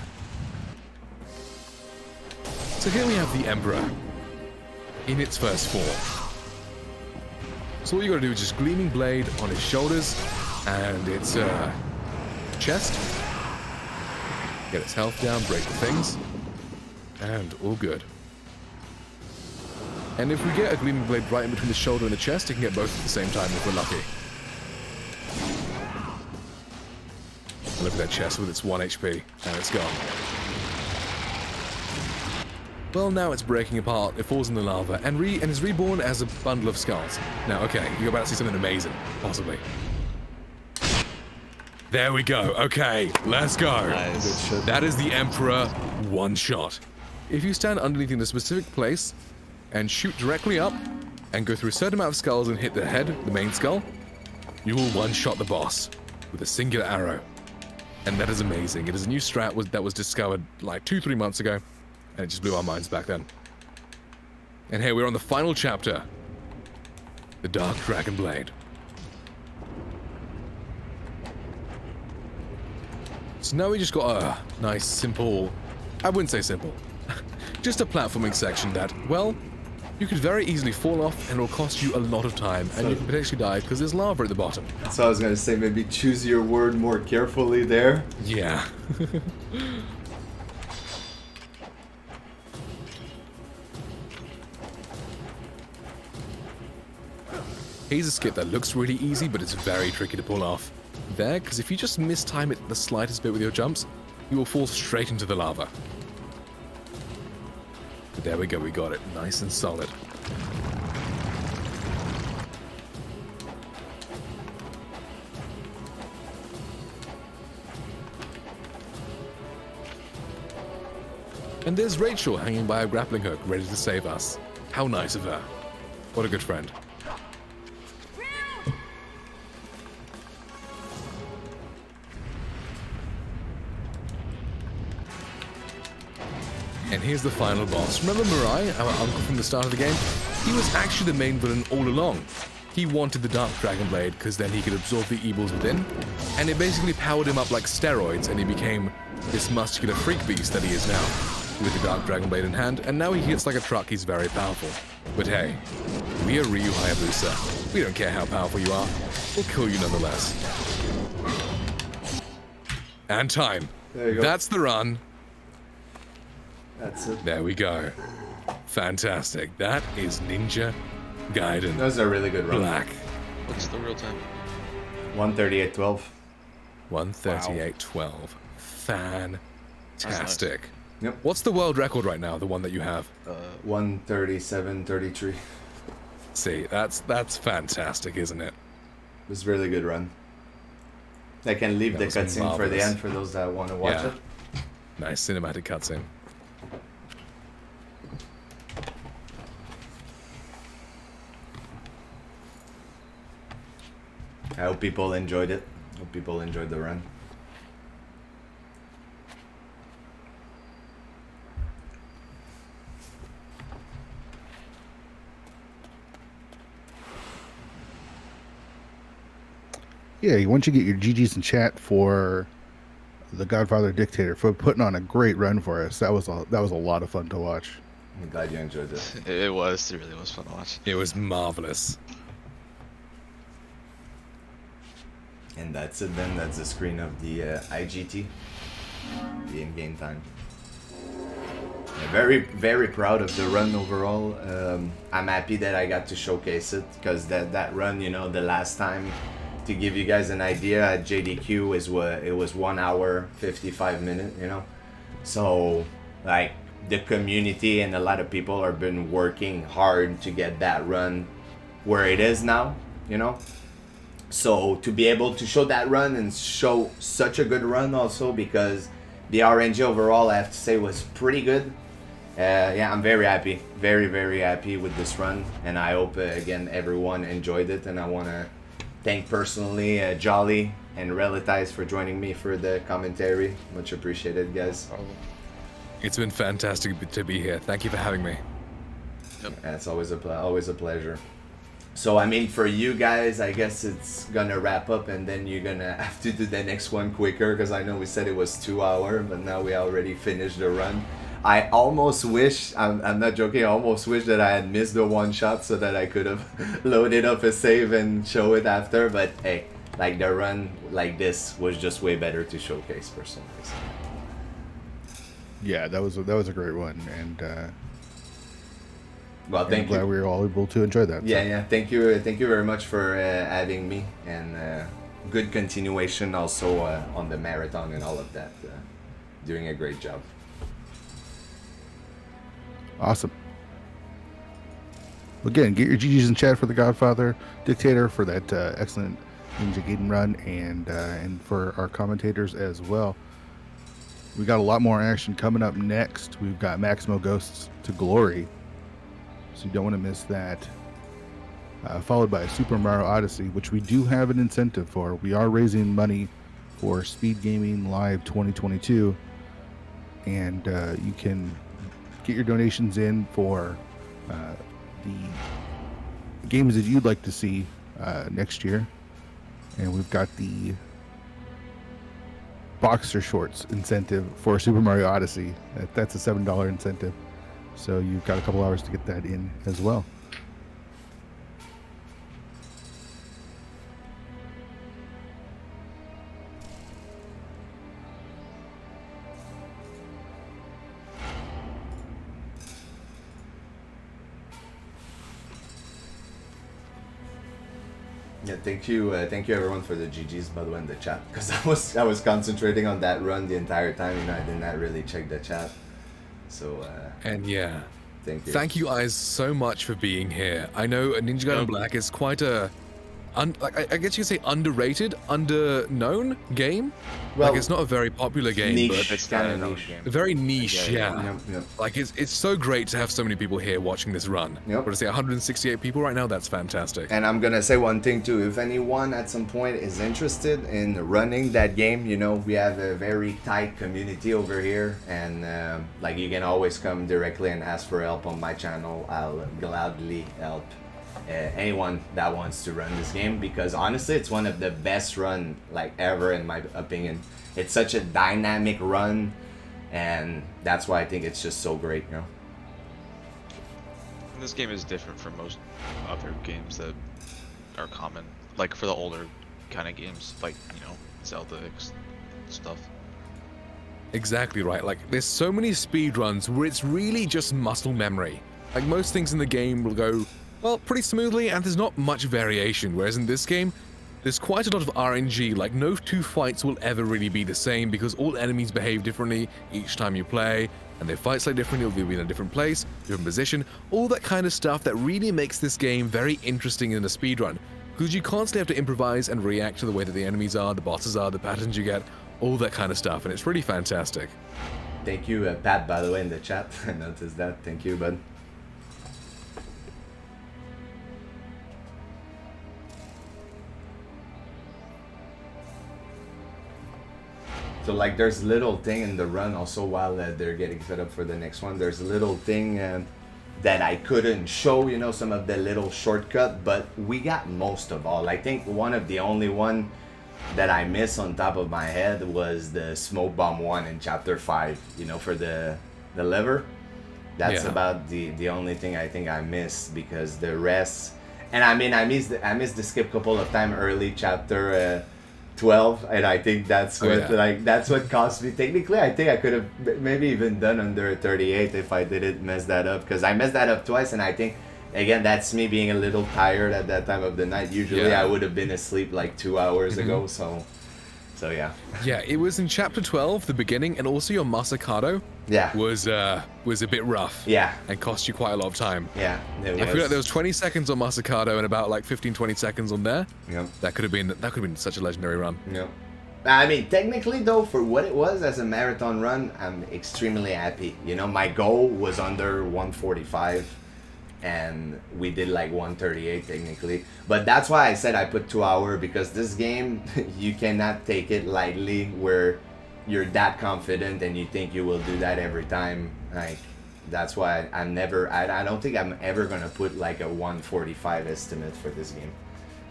So here we have the Emperor in its first form. So all you gotta do is just Gleaming Blade on his shoulders and its chest. Get its health down, break the things, and all good. And if we get a Gleaming Blade right in between the shoulder and the chest, it can get both at the same time if we're lucky. And look at that chest with its 1 HP, and it's gone. Well, now it's breaking apart, it falls in the lava, and is reborn as a bundle of skulls. Now, okay, you're about to see something amazing, possibly. There we go, okay, let's go. Nice. That is the Emperor one shot. If you stand underneath in a specific place, and shoot directly up, and go through a certain amount of skulls and hit the head, the main skull, you will one-shot the boss with a singular arrow. And that is amazing. It is a new strat that was discovered like 2-3 months ago, and it just blew our minds back then. And here we're on the final chapter, the Dark Dragon Blade. So now we just got a nice, simple, I wouldn't say simple, just a platforming section that, well, you could very easily fall off and it will cost you a lot of time, and you can potentially die because there's lava at the bottom. So I was gonna say, maybe choose your word more carefully there. Yeah. Here's a skip that looks really easy, but it's very tricky to pull off. There, because if you just mistime it the slightest bit with your jumps, you will fall straight into the lava. But there we go, we got it. Nice and solid. And there's Rachel hanging by a grappling hook, ready to save us. How nice of her. What a good friend. And here's the final boss. Remember Mirai, our uncle from the start of the game? He was actually the main villain all along. He wanted the Dark Dragon Blade because then he could absorb the evils within, and it basically powered him up like steroids, and he became this muscular freak beast that he is now, with the Dark Dragon Blade in hand, and now he hits like a truck. He's very powerful. But hey, we are Ryu Hayabusa. We don't care how powerful you are. We'll kill you nonetheless. And time. There you go. That's the run. That's it. There we go. Fantastic. That is Ninja Gaiden. That was a really good run. Black. What's the real time? 138.12. 138.12. Fantastic. Yep. What's the world record right now, the one that you have? 137.33. See, that's fantastic, isn't it? It was a really good run. I can leave That the was cutscene for the marvelous. end for those that want to watch Yeah. it. Nice cinematic cutscene. I hope people enjoyed it. Hope people enjoyed the run. Yeah, once you get your GGs in chat for the Godfather Dictator for putting on a great run for us. That was a lot of fun to watch. I'm glad you enjoyed it. It was. It really was fun to watch. It was marvelous. And that's it then. That's the screen of the IGT, the in-game time. Yeah, very, very proud of the run overall. I'm happy that I got to showcase it because that run, you know, the last time, to give you guys an idea, at JDQ it was 1 hour 55 minutes, you know. So like the community and a lot of people have been working hard to get that run where it is now, you know. So to be able to show that run and show such a good run also, because the RNG overall, I have to say, was pretty good. Yeah, I'm very happy, very, very happy with this run, and I hope again everyone enjoyed it. And I want to thank personally Jolly and Relatize for joining me for the commentary. Much appreciated, guys. It's been fantastic to be here. Thank you for having me. Yep. Yeah, it's always a pleasure. So I mean, for you guys, I guess it's gonna wrap up, and then you're gonna have to do the next one quicker, because I know we said it was 2 hours, but now we already finished the run. I almost wish, I'm not joking, I almost wish that I had missed the one shot so that I could have loaded up a save and show it after, but hey, like the run like this was just way better to showcase personally. So. Yeah, that was a great one, and Well, I'm thank glad you. we were all able to enjoy that. Yeah, yeah. Thank you very much for having me, and good continuation also on the marathon and all of that. Doing a great job. Awesome. Again, get your GGs in chat for the Godfather Dictator for that excellent Ninja Gaiden run, and for our commentators as well. We got a lot more action coming up next. We've got Maximo Ghosts to Glory, so you don't want to miss that. Followed by Super Mario Odyssey, which we do have an incentive for. We are raising money for SpeedGaming Live 2022, and you can get your donations in for the games that you'd like to see next year. And we've got the Boxer Shorts incentive for Super Mario Odyssey. That's a $7 incentive. So you've got a couple hours to get that in as well. Yeah, thank you everyone for the GGs, by the way, in the chat, because I was concentrating on that run the entire time. You know, I did not really check the chat. So And yeah, thank you. thank you guys so much for being here. I know Ninja Gaiden Black is quite a, I guess you could say underrated, under-known game. Well, Like, it's not a very popular game, niche. but It's not Kinda a known niche. game. very niche, yeah. Yep, yep. Like, it's so great to have so many people here watching this run. Yep. What to say, 168 people right now? That's fantastic. And I'm gonna say one thing too. If anyone at some point is interested in running that game, you know, we have a very tight community over here, and like you can always come directly and ask for help on my channel. I'll gladly help anyone that wants to run this game, because honestly, it's one of the best run like ever in my opinion. It's such a dynamic run, and that's why I think it's just so great, you know. And this game is different from most other games that are common, like for the older kind of games, like, you know, Zelda stuff. Exactly right. Like, there's so many speedruns where it's really just muscle memory. Like, most things in the game will go, well, pretty smoothly, and there's not much variation. Whereas in this game, there's quite a lot of RNG. Like, no two fights will ever really be the same, because all enemies behave differently each time you play, and they fight slightly differently, they'll be in a different place, different position, all that kind of stuff that really makes this game very interesting in a speedrun. Because you constantly have to improvise and react to the way that the enemies are, the bosses are, the patterns you get, all that kind of stuff, and it's really fantastic. Thank you, Pat, by the way, in the chat. I noticed that. Thank you, bud. So like there's little thing in the run also while they're getting set up for the next one. There's a little thing that I couldn't show, you know, some of the little shortcut, but we got most of all. I think one of the only one that I missed on top of my head was the smoke bomb one in chapter 5, you know, for the lever. That's about the only thing I think I missed, because the rest, and I mean I missed the skip couple of time early chapter 12, and I think that's what that's what cost me. Technically I think I could have maybe even done under 38 if I didn't mess that up, because I messed that up twice, and I think again that's me being a little tired at that time of the night. Usually I would have been asleep like 2 hours ago, so yeah. Yeah, it was in chapter 12, the beginning, and also your Masakado was a bit rough. Yeah. And cost you quite a lot of time. Yeah. I feel like there was 20 seconds on Masakado and about like 15-20 seconds on there. Yep. That could have been such a legendary run. Yep. I mean, technically though, for what it was as a marathon run, I'm extremely happy. You know, my goal was under 145. And we did like 138 technically, but that's why I said I put 2 hours, because this game you cannot take it lightly where you're that confident and you think you will do that every time. Like that's why I don't think I'm ever gonna put like a 145 estimate for this game.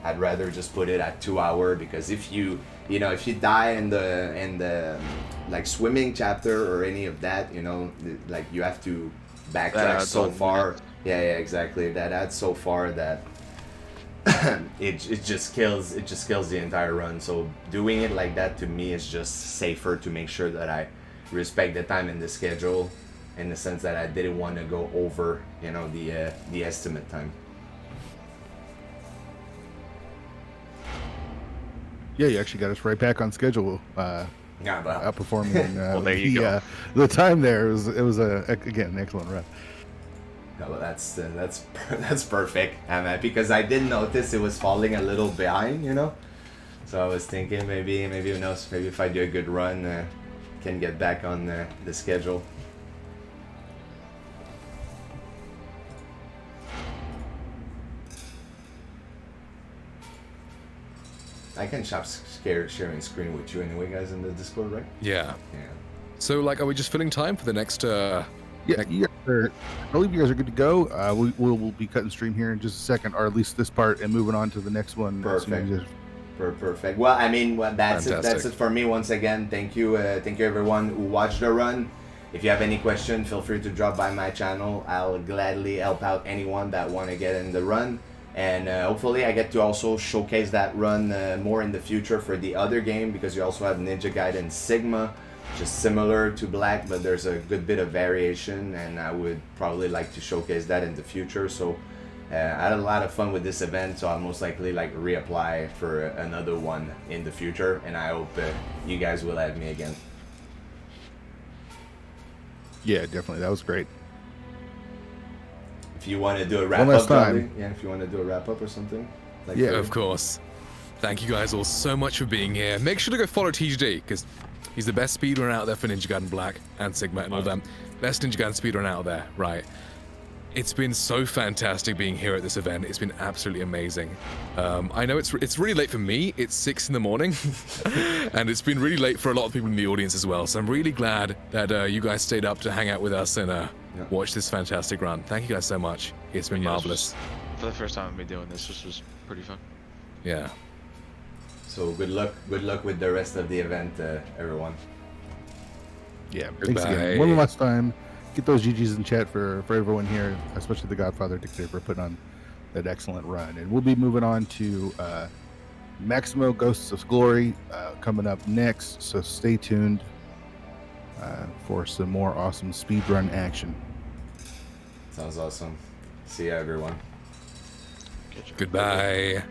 I'd rather just put it at 2 hours, because if you die in the like swimming chapter or any of that, you know, like you have to backtrack so far. Yeah, exactly. That adds so far that it just kills the entire run. So doing it like that to me is just safer, to make sure that I respect the time in the schedule, in the sense that I didn't want to go over, you know, the estimate time. Yeah, you actually got us right back on schedule. Outperforming well, there you go. The time there. It was again an excellent run. No, well, that's perfect. Because I did notice it was falling a little behind, you know. So I was thinking maybe who knows, maybe if I do a good run, can get back on the schedule. I can sharing screen with you anyway, guys, in the Discord, right? Yeah. Yeah. So, like, are we just filling time for the next? Yeah, you guys are, I believe you guys are good to go. We'll be cutting stream here in just a second, or at least this part, and moving on to the next one. Perfect. Perfect. Well, I mean, that's it. That's it for me. Once again, thank you everyone who watched the run. If you have any question, feel free to drop by my channel. I'll gladly help out anyone that want to get in the run, and hopefully I get to also showcase that run more in the future for the other game, because you also have Ninja Gaiden Sigma, just similar to Black, but there's a good bit of variation, and I would probably like to showcase that in the future. So I had a lot of fun with this event, so I'll most likely like reapply for another one in the future, and I hope you guys will add me again. Yeah, definitely. That was great. If you want to do a wrap up, if you want to do a wrap up or something. Like Of course. Thank you guys all so much for being here. Make sure to go follow TGD, because he's the best speedrunner out there for Ninja Gaiden Black and Sigma and all them. Best Ninja Gaiden speedrunner out there, right? It's been so fantastic being here at this event. It's been absolutely amazing. I know it's really late for me. It's 6 in the morning, and it's been really late for a lot of people in the audience as well. So I'm really glad that you guys stayed up to hang out with us and watch this fantastic run. Thank you guys so much. It's been marvelous. For the first time I've been doing this was pretty fun. Yeah. So good luck with the rest of the event, everyone. Yeah, Goodbye. thanks again. One last time, get those GGs in chat for everyone here, especially the Godfather Dictator, for putting on that excellent run. And we'll be moving on to Maximo Ghosts of Glory coming up next, so stay tuned for some more awesome speedrun action. Sounds awesome. See ya, everyone. Goodbye.